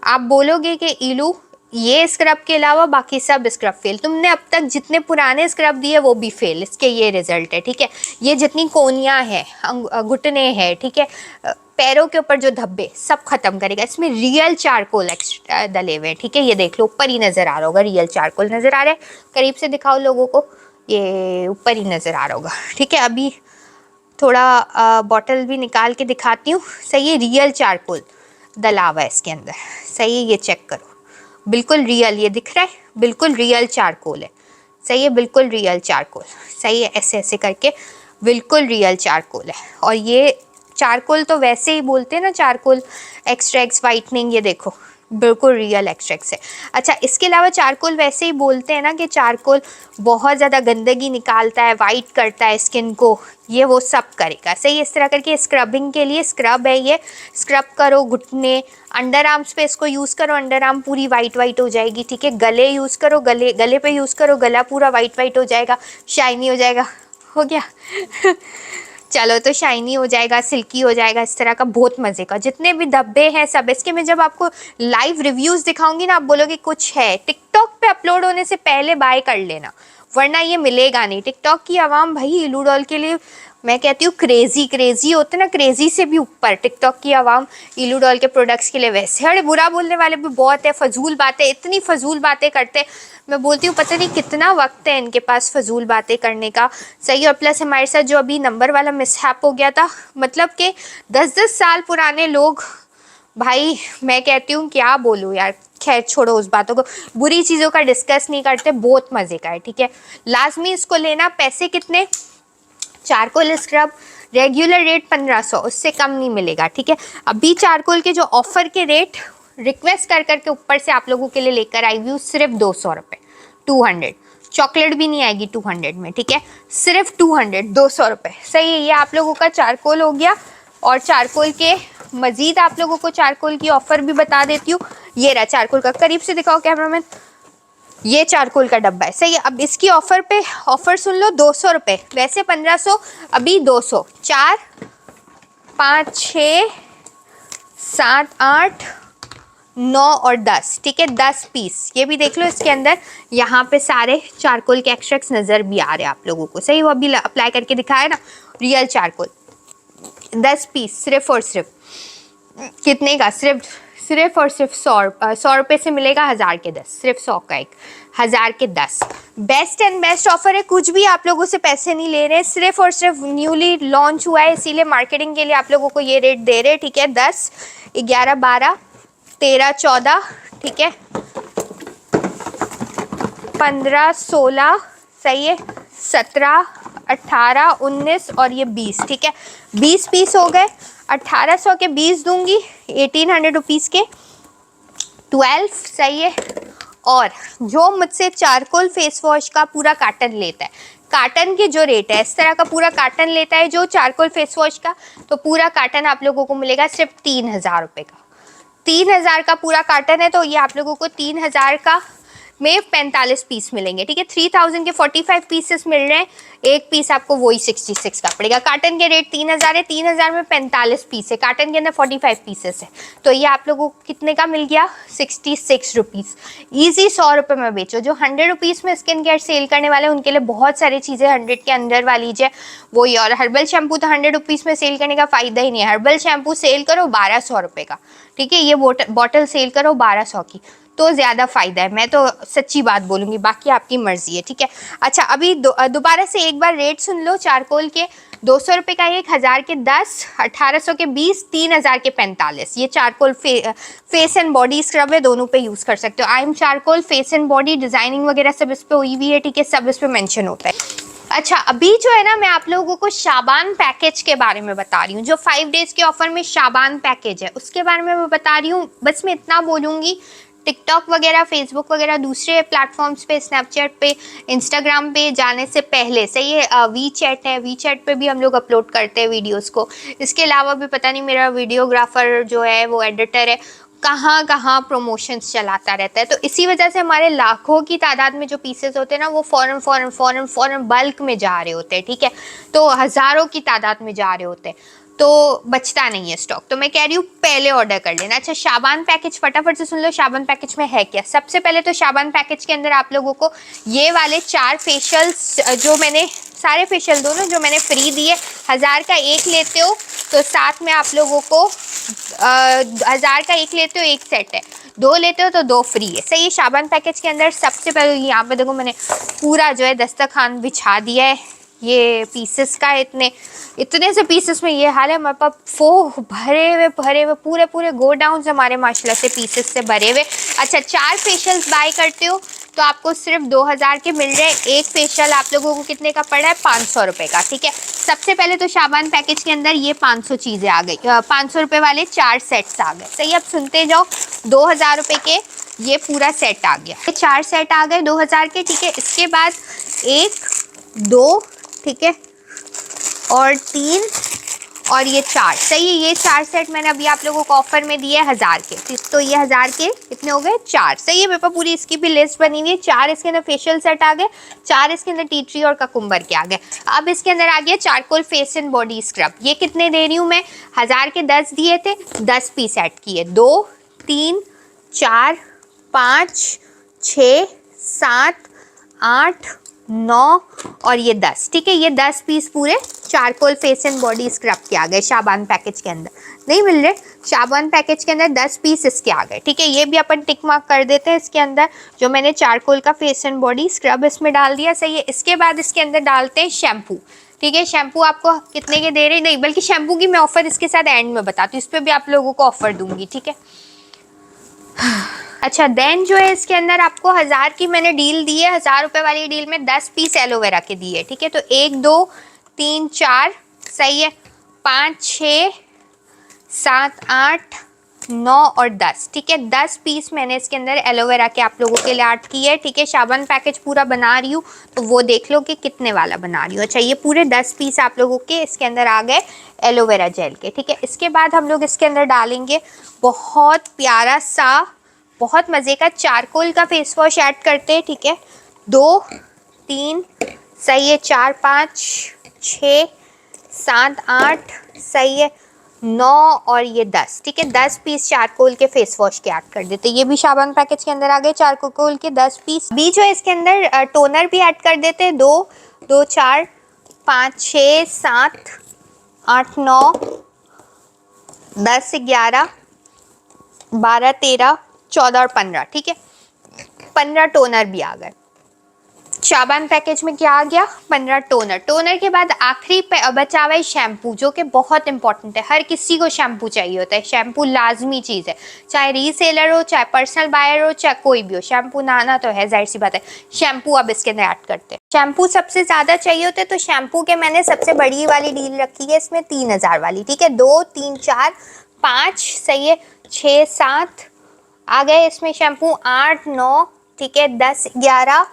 आप बोलोगे कि इलू ये स्क्रब के अलावा बाकी सब स्क्रब फेल। तुमने अब तक जितने पुराने स्क्रब दिए वो भी फेल, इसके ये रिजल्ट है। ठीक है, ये जितनी कोनियाँ हैं, घुटने हैं, ठीक है, पैरों के ऊपर जो धब्बे, सब खत्म करेगा। इसमें रियल चारकोल एक्स्ट्रा डले हुए हैं। ठीक है, ये देख लो, ऊपर ही नज़र आ रहा होगा, रियल चारकोल नज़र आ रहा है। करीब से दिखाओ लोगों को, ये ऊपर ही नज़र आ रहा होगा। ठीक है, अभी थोड़ा बॉटल भी निकाल के दिखाती हूँ। सही है, रियल चारकोल डला हुआ है इसके अंदर। सही है, ये चेक करो, बिल्कुल रियल, ये दिख रहा है, बिल्कुल रियल चारकोल है। सही है, बिल्कुल रियल चारकोल। सही है, ऐसे ऐसे करके बिल्कुल रियल चारकोल है। और ये चारकोल तो वैसे ही बोलते हैं ना, चारकोल एक्सट्रैक्ट्स वाइटनिंग, ये देखो बिल्कुल रियल एक्सट्रैक्ट्स है। अच्छा, इसके अलावा चारकोल वैसे ही बोलते हैं ना कि चारकोल बहुत ज़्यादा गंदगी निकालता है, वाइट करता है स्किन को, ये वो सब करेगा। सही, इस तरह करके स्क्रबिंग के लिए स्क्रब है ये। स्क्रब करो घुटने, अंडर आर्म्स पे इसको यूज़ करो, अंडर आर्म पूरी वाइट हो जाएगी। ठीक है, गले यूज़ करो, गले पे यूज़ करो, गला पूरा वाइट हो जाएगा, शाइनी हो जाएगा। हो गया चलो, तो शाइनी हो जाएगा, सिल्की हो जाएगा, इस तरह का बहुत मज़े का। जितने भी धब्बे हैं सब इसके, मैं जब आपको लाइव रिव्यूज़ दिखाऊंगी ना, आप बोलोगे कुछ है। टिकटॉक पे अपलोड होने से पहले बाय कर लेना, वरना ये मिलेगा नहीं। टिकटॉक की आवाम भाई इलूडॉल के लिए, मैं कहती हूँ क्रेजी होते ना, क्रेजी से भी ऊपर टिकटॉक की आवाम इलूडॉल के प्रोडक्ट्स के लिए। वैसे अरे बुरा बोलने वाले भी बहुत है, फजूल बातें, इतनी फजूल बातें करते, मैं बोलती हूँ पता नहीं कितना वक्त है इनके पास फजूल बातें करने का। सही, और प्लस हमारे साथ जो अभी नंबर वाला मिसहैप हो गया था, मतलब कि 10-10 साल पुराने लोग भाई मैं कहती हूँ क्या बोलूँ यार, खैर छोड़ो उस बातों को, बुरी चीज़ों का डिस्कस नहीं करते, बहुत मज़े का है, ठीक है। लाजमी इसको लेना। पैसे कितने? चारकोल स्क्रब रेगुलर रेट 1500, उससे कम नहीं मिलेगा, ठीक है। अभी चारकोल के जो ऑफर के रेट रिक्वेस्ट कर करके ऊपर से आप लोगों के लिए लेकर आई हुई हूँ, सिर्फ 200 रुपये, 200। चॉकलेट भी नहीं आएगी 200 में, ठीक है, सिर्फ 200, 200 रुपये। सही है, ये आप लोगों का चारकोल हो गया। और चारकोल के मजीद आप लोगों को चारकोल की ऑफर भी बता देती हूँ। ये रहा चारकोल का, करीब से दिखाओ कैमरामैन, ये चारकोल का डब्बा है। सही है, अब इसकी ऑफर पे ऑफर सुन लो, 200 रुपये, वैसे 1500, अभी 200। 4 5 6 7 8 9 और 10, ठीक है, 10 पीस। ये भी देख लो इसके अंदर, यहाँ पे सारे चारकोल के एक्सट्रैक्ट्स नजर भी आ रहे हैं आप लोगों को। सही, वो अभी अप्लाई करके दिखाया ना, रियल चारकोल। 10 पीस सिर्फ और सिर्फ कितने का? सिर्फ और सिर्फ 100 रुपये से मिलेगा 1000 के 10, सिर्फ 100 का एक, 1000 के 10। बेस्ट एंड बेस्ट ऑफर है, कुछ भी आप लोगों से पैसे नहीं ले रहे, सिर्फ और सिर्फ न्यूली लॉन्च हुआ है, इसीलिए मार्केटिंग के लिए आप लोगों को ये रेट दे रहे हैं, ठीक है। 10 11 12 13 14, ठीक है, 15 16, सही है, 17 18 19 और ये 20, ठीक है, 20 पीस हो गए। 1800 के 20 दूंगी, 1800 रुपीज़ के 12, सही है। और जो मुझसे चारकोल फेस वॉश का पूरा कार्टन लेता है, कार्टन के जो रेट है, इस तरह का पूरा कार्टन लेता है जो चारकोल फेस वॉश का, तो पूरा कार्टन आप लोगों को मिलेगा सिर्फ 3000 रुपये का। 3000 का पूरा कार्टन है, तो ये आप लोगों को 3000 का में 45 पीस मिलेंगे, ठीक है। 3000 के 45 पीसेस मिल रहे हैं, एक पीस आपको वही 66 का पड़ेगा। कार्टन के रेट 3000 है, 3000 में 45 पीस है, कार्टन के अंदर 45 पीसेस है, तो ये आप लोगों को कितने का मिल गया? 66 रुपीज़। ईजी 100 रुपये में बेचो। जो 100 रुपीज़ में स्किन केयर सेल करने वाले हैं उनके लिए बहुत सारी चीज़ें 100 के अंदर वाली है वही। और हर्बल शैम्पू तो 100 रुपीज़ में सेल करने का फ़ायदा ही नहीं है। हर्बल शैम्पू सेल करो 1200 रुपये का, ठीक है, ये बॉटल सेल करो 1200 की, तो ज़्यादा फ़ायदा है। मैं तो सच्ची बात बोलूँगी, बाकी आपकी मर्ज़ी है, ठीक है। अच्छा, अभी दोबारा से एक बार रेट सुन लो। चारकोल के 200 रुपये का एक, 1000 के 10, 1800 के 20, 3000 के 45। ये charcoal face and body scrub है, दोनों पे यूज़ कर सकते हो। I am charcoal face and body, designing वगैरह सब इस पर हुई हुई है, ठीक है, सब इस पर मैंशन होता है। अच्छा, अभी जो है ना, मैं आप लोगों को शाबान पैकेज के बारे में बता रही हूँ, जो 5 डेज़ के ऑफर में शाबान पैकेज है उसके बारे में मैं बता रही हूँ। बस मैं इतना बोलूँगी, टिकटॉक वगैरह, फेसबुक वगैरह, दूसरे प्लेटफॉर्म्स पे, स्नैपचैट पे, इंस्टाग्राम पे जाने से पहले, सही है, वी चैट है, वी चैट पे भी हम लोग अपलोड करते हैं वीडियोस को। इसके अलावा भी पता नहीं मेरा वीडियोग्राफर जो है, वो एडिटर है, कहाँ कहाँ प्रमोशंस चलाता रहता है, तो इसी वजह से हमारे लाखों की तादाद में जो पीसेस होते हैं ना, वो फ़ौरन बल्क में जा रहे होते हैं, ठीक है, तो हज़ारों की तादाद में जा रहे होते हैं, तो बचता नहीं है स्टॉक। तो मैं कह रही हूँ पहले ऑर्डर कर लेना। अच्छा, शाबान पैकेज फटाफट से सुन लो, शाबान पैकेज में है क्या। सबसे पहले तो शाबान पैकेज के अंदर आप लोगों को ये वाले 4 फेशियल्स, जो मैंने सारे फेशियल दोनों जो मैंने फ्री दिए, 1000 का एक लेते हो तो साथ में आप लोगों को 1000 का एक लेते हो एक सेट है, 2 लेते हो तो 2 फ्री है। सही है। शाबान पैकेज के अंदर सबसे पहले यहाँ पे देखो, मैंने पूरा जो है दस्तरखान बिछा दिया है, ये पीसेस का इतने से पीसेस में ये हाल है। हमारे पास भरे हुए पूरे गोडाउन हमारे माशाल्लाह से पीसेस से भरे हुए। अच्छा, 4 फेशियल्स बाय करते हो तो आपको सिर्फ 2000 के मिल रहे हैं। एक फेशियल आप लोगों को कितने का पड़ा है? 500 रुपये का, ठीक है। सबसे पहले तो शाबान पैकेज के अंदर ये 500 चीज़ें आ गई, 500 रुपये वाले 4 सेट्स आ गए। सही, अब सुनते जाओ, 2000 रुपये के ये पूरा सेट आ गया, ये 4 सेट आ गए 2000 के, ठीक है। इसके बाद 1 2, ठीक है, और 3 और ये 4। सही है, ये 4 सेट मैंने अभी आप लोगों को ऑफर में दिए 1000 के, तो ये 1000 के कितने हो गए? 4। सही है, मेरे पास पूरी इसकी भी लिस्ट बनी हुई है। 4 इसके अंदर फेशियल सेट आ गए, 4 इसके अंदर टी ट्री और ककुम्बर के आ गए। अब इसके अंदर आ गया charcoal face and body scrub. ये कितने दे रही हूँ मैं? 1000 के 10 दिए थे, 10 पीस ऐड किए, 2 3 4 5 6 7 8 9 और ये 10, ठीक है। ये 10 पीस पूरे charcoal face and body scrub के आ गए शाबान पैकेज के अंदर। नहीं मिल रहे, शाबान पैकेज के अंदर 10 पीस इसके आ गए, ठीक है। ये भी अपन टिक मार्क कर देते हैं इसके अंदर, जो मैंने चारकोल का फेस एंड बॉडी स्क्रब इसमें डाल दिया। सही है। इसके बाद इसके अंदर डालते हैं शैम्पू। ठीक है। शैम्पू आपको कितने के दे रहे, नहीं बल्कि शैम्पू की मैं ऑफर इसके साथ एंड में बताती हूँ, इस पे भी आप लोगों को ऑफर दूंगी, ठीक है। अच्छा देन जो है इसके अंदर आपको 1000 की मैंने डील दी है, 1000 रुपए वाली डील में 10 पीस एलोवेरा के दिए, ठीक है। तो 1 2 3 4 सही है, 5 6 7 8 9 और 10, ठीक है। 10 पीस मैंने इसके अंदर एलोवेरा के आप लोगों के लिए ऐड की है, ठीक है। साबुन पैकेज पूरा बना रही हूँ तो वो देख लो कि कितने वाला बना रही हूँ। अच्छा ये पूरे 10 पीस आप लोगों के इसके अंदर आ गए एलोवेरा जेल के, ठीक है। इसके बाद हम लोग इसके अंदर डालेंगे बहुत प्यारा सा, बहुत मज़े का चारकोल का फेस वॉश ऐड करते हैं, ठीक है। 2 3 सही है, 4 5 6 7 8 सही है, 9 और ये 10, ठीक है। 10 पीस चारकोल के फेस वॉश के ऐड कर देते। ये भी साबुन पैकेज के अंदर आ गए चारकोल के 10 पीस। बीच जो है इसके अंदर टोनर भी ऐड कर देते हैं, 2 2 4 5 6 7 8 9 10 11 12 13 14 और 15, ठीक है। 15 टोनर भी आ गए। साबुन पैकेज में क्या आ गया, 15 टोनर। टोनर के बाद आखिरी बचा हुआ है शैम्पू, जो कि बहुत इंपॉर्टेंट है। हर किसी को शैम्पू चाहिए होता है, शैम्पू लाजमी चीज़ है, चाहे रीसेलर हो, चाहे पर्सनल बायर हो, चाहे कोई भी हो, शैम्पू ना आना तो है, जाहिर सी बात है। शैम्पू अब इसके अंदर ऐड करते हैं। शैम्पू सबसे ज़्यादा चाहिए होते हैं, तो शैम्पू के मैंने सबसे बड़ी वाली डील रखी है इसमें 3000 वाली, ठीक है। 2 3 4 5 सही है, 6 7 आ गए इसमें शैम्पू, 8 9 ठीक है, 10 11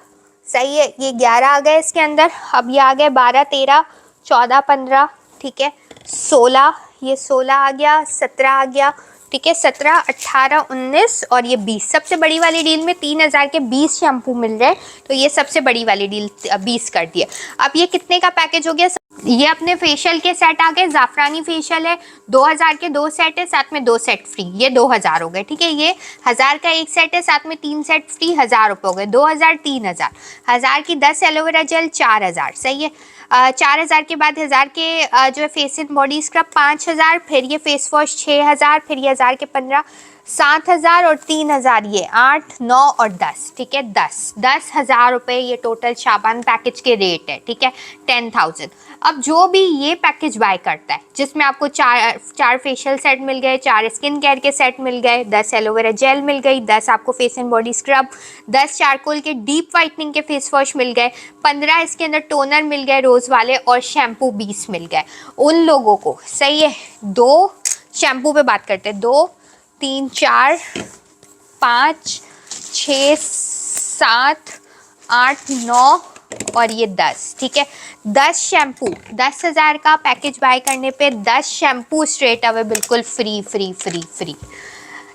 सही है, ये 11 आ गए इसके अंदर। अब ये आ गए 12 13 14 15, ठीक है, 16, ये 16 आ गया, 17 आ गया, ठीक है, 17 18 19 और ये 20। सबसे बड़ी वाली डील में 3000 के 20 शैम्पू मिल रहे हैं, तो ये सबसे बड़ी वाली डील 20 कर दिए। अब ये कितने का पैकेज हो गया, ये अपने फेशियल के सेट आ गए। जाफरानी फेशियल है, 2000 के 2 सेट है, साथ में 2 सेट फ्री, ये 2000 हो गए, ठीक है। ये 1000 का 1 सेट है, साथ में 3 सेट फ्री, 1000 रुपये हो गए, 2000 3000। 1000 की 10 एलोवेरा जेल 4000, सही है। 4000 के बाद 1000 के जो है फेस एंड बॉडी स्क्रब 5000, फिर ये फेस वॉश 6000, फिर ये 1000 के 15 7000 और 3000, ये 8 9 और 10, ठीक है। 10,000 रुपये ये टोटल साबुन पैकेज के रेट है, ठीक है, 10,000। अब जो भी ये पैकेज बाय करता है, जिसमें आपको चार फेशियल सेट मिल गए, 4 स्किन केयर के सेट मिल गए, 10 एलोवेरा जेल मिल गई, 10 आपको face and body scrub, 10 charcoal के डीप वाइटनिंग के फेस वॉश मिल गए, 15 इसके अंदर टोनर मिल गए रोज़ वाले, और शैम्पू 20 मिल गए उन लोगों को, सही है। 2 शैम्पू पे बात करते हैं, 2 3 4 5 6 7 8 9 और ये 10, ठीक है। 10 शैम्पू, 10,000 का पैकेज बाय करने पे 10 शैम्पू स्ट्रेट अवे बिल्कुल फ्री फ्री फ्री फ्री।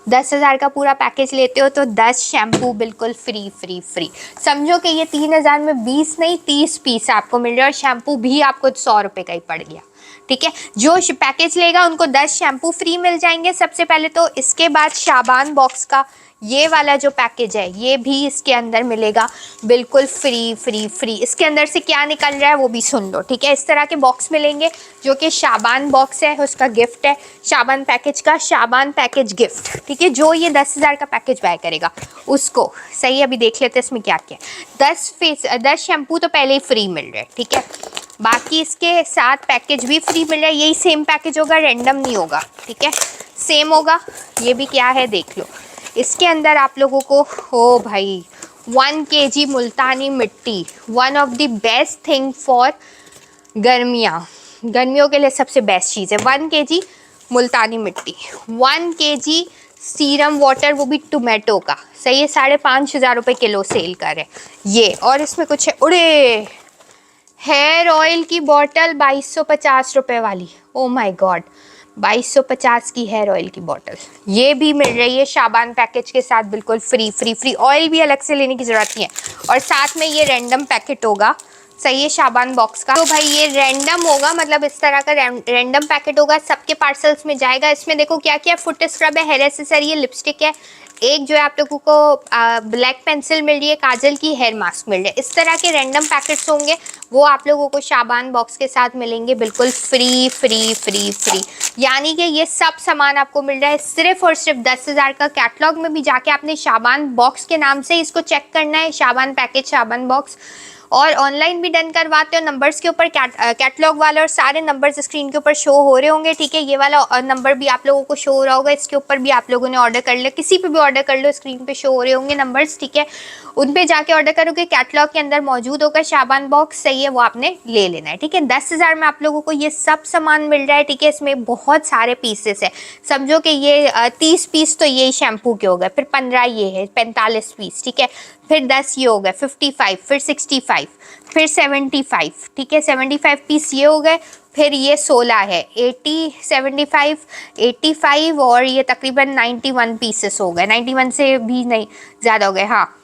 10,000 का पूरा पैकेज लेते हो तो 10 शैम्पू बिल्कुल फ्री फ्री फ्री। समझो कि ये 3000 में 20 नहीं 30 पीस आपको मिल रहा है, और शैम्पू भी आपको 100 रुपये का ही पड़ गया, ठीक है। जो पैकेज लेगा उनको 10 शैम्पू फ्री मिल जाएंगे सबसे पहले तो। इसके बाद साबुन बॉक्स का ये वाला जो पैकेज है, ये भी इसके अंदर मिलेगा बिल्कुल फ्री फ्री फ्री। इसके अंदर से क्या निकल रहा है वो भी सुन लो, ठीक है। इस तरह के बॉक्स मिलेंगे जो कि साबुन बॉक्स है, उसका गिफ्ट है, साबुन पैकेज का साबुन पैकेज गिफ्ट, ठीक है। जो ये 10,000 का पैकेज बाय करेगा उसको, सही है। अभी देख लेते हैं इसमें क्या क्या। 10 शैम्पू तो पहले ही फ्री मिल रहे हैं, ठीक है। बाकी इसके साथ पैकेज भी फ्री मिल रहा है, यही सेम पैकेज होगा, रैंडम नहीं होगा, ठीक है, सेम होगा। ये भी क्या है देख लो। इसके अंदर आप लोगों को, हो भाई, 1 kg मुल्तानी मिट्टी, one of the best thing for गर्मियों के लिए सबसे बेस्ट चीज़ है। 1 kg मुल्तानी मिट्टी, 1 kg सीरम वाटर, वो भी टोमेटो का, सही है। 5,500 रुपये किलो सेल कर रहे ये। और इसमें कुछ है, उड़े हेयर ऑयल की बॉटल 2250 रुपये वाली, ओ माय गॉड, 2250 की हेयर ऑयल की बॉटल ये भी मिल रही है साबुन पैकेज के साथ बिल्कुल फ्री फ्री फ्री। ऑयल भी अलग से लेने की ज़रूरत नहीं है। और साथ में ये रैंडम पैकेट होगा, सही है, साबुन बॉक्स का। तो भाई ये रैंडम होगा, मतलब इस तरह का रैंडम पैकेट होगा, सबके पार्सल्स में जाएगा। इसमें देखो क्या क्या, फुट स्क्रब है, हेयर एक्सेसरी है, लिपस्टिक है, एक जो है आप लोगों को ब्लैक पेंसिल मिल रही है, काजल की, हेयर मास्क मिल रहा है। इस तरह के रैंडम पैकेट्स होंगे, वो आप लोगों को साबुन बॉक्स के साथ मिलेंगे बिल्कुल फ्री फ्री फ्री फ्री। यानी कि ये सब सामान आपको मिल रहा है सिर्फ और सिर्फ 10,000 का। कैटलॉग में भी जाके आपने साबुन बॉक्स के नाम से इसको चेक करना है, साबुन पैकेज साबुन बॉक्स, और ऑनलाइन भी डन करवाते हो नंबर्स के ऊपर, कैटलॉग वाला, और सारे नंबर्स स्क्रीन के ऊपर शो हो रहे होंगे, ठीक है। ये वाला नंबर भी आप लोगों को शो हो रहा होगा, इसके ऊपर भी आप लोगों ने ऑर्डर कर लिया, किसी पे भी ऑर्डर कर लो, स्क्रीन पे शो हो रहे होंगे नंबर्स, ठीक है। उन पे जाके ऑर्डर करोगे, कैटलॉग के अंदर मौजूद होगा शाबान बॉक्स, सही है, वो आपने ले लेना है, ठीक है। 10,000 में आप लोगों को ये सब सामान मिल रहा है, ठीक है। इसमें बहुत सारे पीसेस है, समझो कि ये 30 पीस तो ये शैम्पू के हो गए, फिर 15 ये है, 45 पीस, ठीक है। फिर 10 ये हो गए, 55, फिर 65, फिर 75, ठीक है। 75 पीस ये हो गए, फिर ये 16 है, 80, 75, 85, और ये तकरीबन 91 पीसेस हो गए, 91 से भी नहीं ज़्यादा हो गए, हाँ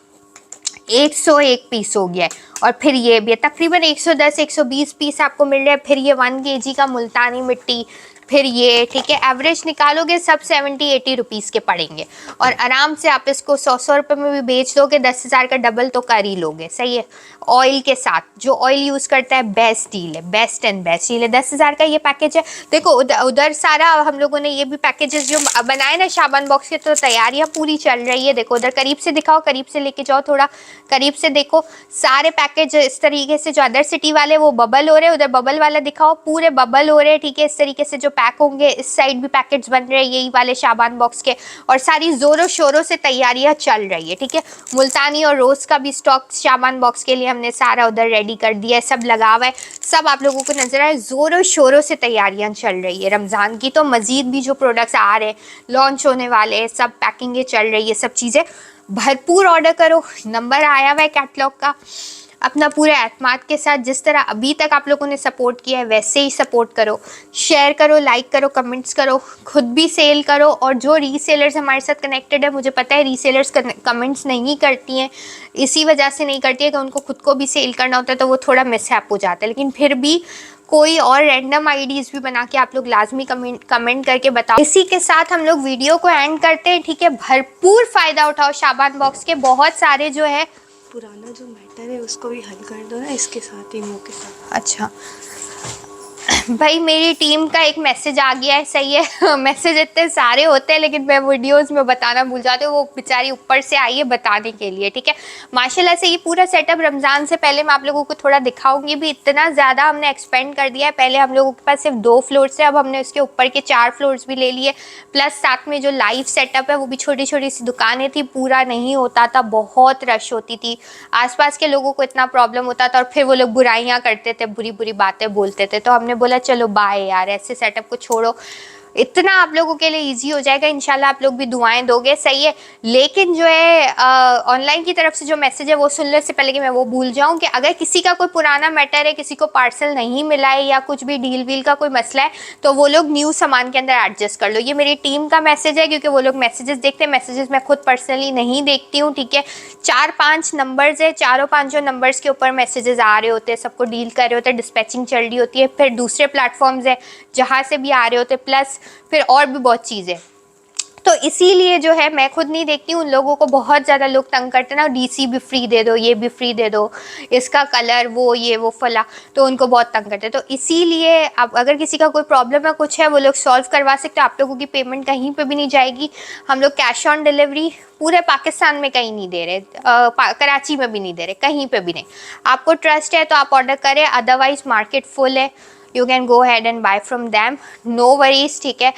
101 पीस हो गया है। और फिर ये भी तकरीबन 110, 120 पीस आपको मिल रहा है। फिर ये 1 kg का मुल्तानी मिट्टी, फिर ये, ठीक है, एवरेज निकालोगे सब 70-80 रुपीज़ के पड़ेंगे, और आराम से आप इसको 100 रुपये में भी बेच दोगे, 10,000 का डबल तो कर ही लोगे, सही है। ऑयल के साथ, जो ऑयल यूज़ करता है, बेस्ट डील है, बेस्ट एंड बेस्ट डील है। 10,000 का ये पैकेज है। देखो उधर सारा हम लोगों ने ये भी पैकेजेस जो बनाए ना शाबान बॉक्स के, तो तैयारियाँ पूरी चल रही है। देखो उधर करीब से दिखाओ, करीब से लेके जाओ, थोड़ा करीब से देखो, सारे पैकेज इस तरीके से, जो अदर सिटी वाले वो बबल हो रहे हैं, उधर बबल वाला दिखाओ, पूरे बबल हो रहे हैं, ठीक है। इस तरीके से जो पैक होंगे, इस साइड भी पैकेट्स बन रहे हैं यही वाले शाबान बॉक्स के, और सारी जोरों शोरों से तैयारियां चल रही है, ठीक है। मुल्तानी और रोज का भी स्टॉक शाबान बॉक्स के लिए हमने सारा उधर रेडी कर दिया है, सब लगा हुआ है, सब आप लोगों को नजर आए, जोरों शोरों से तैयारियां चल रही है रमजान की। तो मजीद भी जो प्रोडक्ट्स आ रहे हैं, लॉन्च होने वाले हैं, सब पैकिंग चल रही है, सब चीजें भरपूर ऑर्डर करो। नंबर आया हुआ है कैटलॉग का, अपना पूरे एतमाद के साथ, जिस तरह अभी तक आप लोगों ने सपोर्ट किया है वैसे ही सपोर्ट करो, शेयर करो, लाइक करो, कमेंट्स करो, खुद भी सेल करो। और जो रीसेलर्स हमारे साथ कनेक्टेड है, मुझे पता है रीसेलर्स कमेंट्स नहीं करती हैं, इसी वजह से नहीं करती है कि उनको खुद को भी सेल करना होता है, तो वो थोड़ा मिसहैप हो जाता है। लेकिन फिर भी कोई और रैंडम आईडीज़ भी बना के आप लोग लाजमी कमेंट करके बताओ। इसी के साथ हम लोग वीडियो को एंड करते हैं, ठीक है। भरपूर फ़ायदा उठाओ शाबान बॉक्स के, बहुत सारे जो है पुराना जो मैटर है उसको भी हल कर दो ना इसके साथ ही, मुँह के साथ। अच्छा भाई, मेरी टीम का एक मैसेज आ गया है, सही है। मैसेज इतने सारे होते हैं, लेकिन मैं वीडियोस में बताना भूल जाती हूँ, वो बेचारी ऊपर से आई है बताने के लिए, ठीक है। माशाल्लाह से ये पूरा सेटअप रमज़ान से पहले मैं आप लोगों को थोड़ा दिखाऊंगी भी। इतना ज़्यादा हमने एक्सपेंड कर दिया है, पहले हम लोगों के पास सिर्फ 2 फ्लोर्स है, अब हमने उसके ऊपर के 4 फ्लोर्स भी ले लिए, प्लस साथ में जो लाइव सेटअप है वो भी, छोटी छोटी सी दुकानें थी, पूरा नहीं होता था, बहुत रश होती थी, आसपास के लोगों को इतना प्रॉब्लम होता था, और फिर वो लोग बुराइयाँ करते थे, बुरी बुरी बातें बोलते थे। तो हमने बोला चलो बाय यार, ऐसे सेटअप को छोड़ो, इतना आप लोगों के लिए इजी हो जाएगा, इंशाल्लाह आप लोग भी दुआएं दोगे, सही है। लेकिन जो है ऑनलाइन की तरफ से जो मैसेज है वो सुनने से पहले कि मैं वो भूल जाऊं, कि अगर किसी का कोई पुराना मैटर है, किसी को पार्सल नहीं मिला है, या कुछ भी डील वील का कोई मसला है, तो वो लोग न्यू सामान के अंदर एडजस्ट कर लो। ये मेरी टीम का मैसेज है, क्योंकि वो लोग मैसेजेस देखते हैं, मैसेजेस मैं खुद पर्सनली नहीं देखती हूँ, ठीक है। 4-5 नंबर्स है, चारों 5 जो नंबर्स के ऊपर मैसेजेस आ रहे होते हैं, सबको डील कर रहे होते हैं, डिस्पैचिंग चल रही होती है, फिर दूसरे प्लेटफॉर्म्स है जहाँ से भी आ रहे होते हैं, प्लस फिर और भी बहुत चीज़ें। तो इसीलिए जो है मैं खुद नहीं देखती हूँ, उन लोगों को बहुत ज़्यादा लोग तंग करते हैं ना, डीसी भी फ्री दे दो, ये भी फ्री दे दो, इसका कलर वो ये वो फला, तो उनको बहुत तंग करते हैं। तो इसीलिए अब अगर किसी का कोई प्रॉब्लम है, कुछ है, वो लोग सॉल्व करवा सकते हैं। आप लोगों की पेमेंट कहीं पे भी नहीं जाएगी, हम लोग कैश ऑन डिलीवरी पूरे पाकिस्तान में कहीं नहीं दे रहे, कराची में भी नहीं दे रहे, कहीं पे भी नहीं। आपको ट्रस्ट है तो आप ऑर्डर करें, अदरवाइज मार्केट फुल है, you can go head and buy from them, no worries, ठीक है।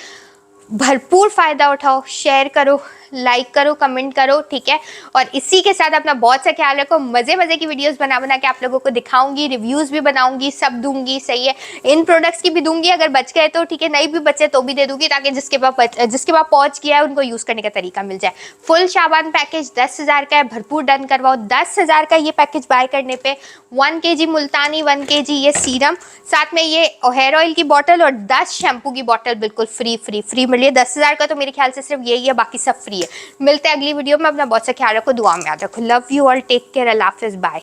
भरपूर फ़ायदा उठाओ, शेयर करो, लाइक करो, कमेंट करो, ठीक है। और इसी के साथ अपना बहुत सा ख्याल रखो। मज़े मज़े की वीडियोस बना बना के आप लोगों को दिखाऊंगी, रिव्यूज़ भी बनाऊंगी, सब दूंगी, सही है। इन प्रोडक्ट्स की भी दूंगी, अगर बच गए तो ठीक है, नहीं भी बचे तो भी दे दूंगी, ताकि जिसके पास पहुंच गया है उनको यूज़ करने का तरीका मिल जाए। फुल शाबान पैकेज 10,000 का है, भरपूर डन करवाओ। 10,000 का ये पैकेज बाय करने पर 1 kg मुल्तानी, 1 kg ये सीरम, साथ में ये हेयर ऑयल की बॉटल और 10 शैम्पू की बॉटल बिल्कुल फ्री मिली है। 10,000 का तो मेरे ख्याल से सिर्फ यही है, बाकी सब फ्री है। मिलते हैं अगली वीडियो में, अपना बहुत सा ख्याल रखो, दुआ में याद रखो। Love you all, take care, Allah हाफिज़, बाय।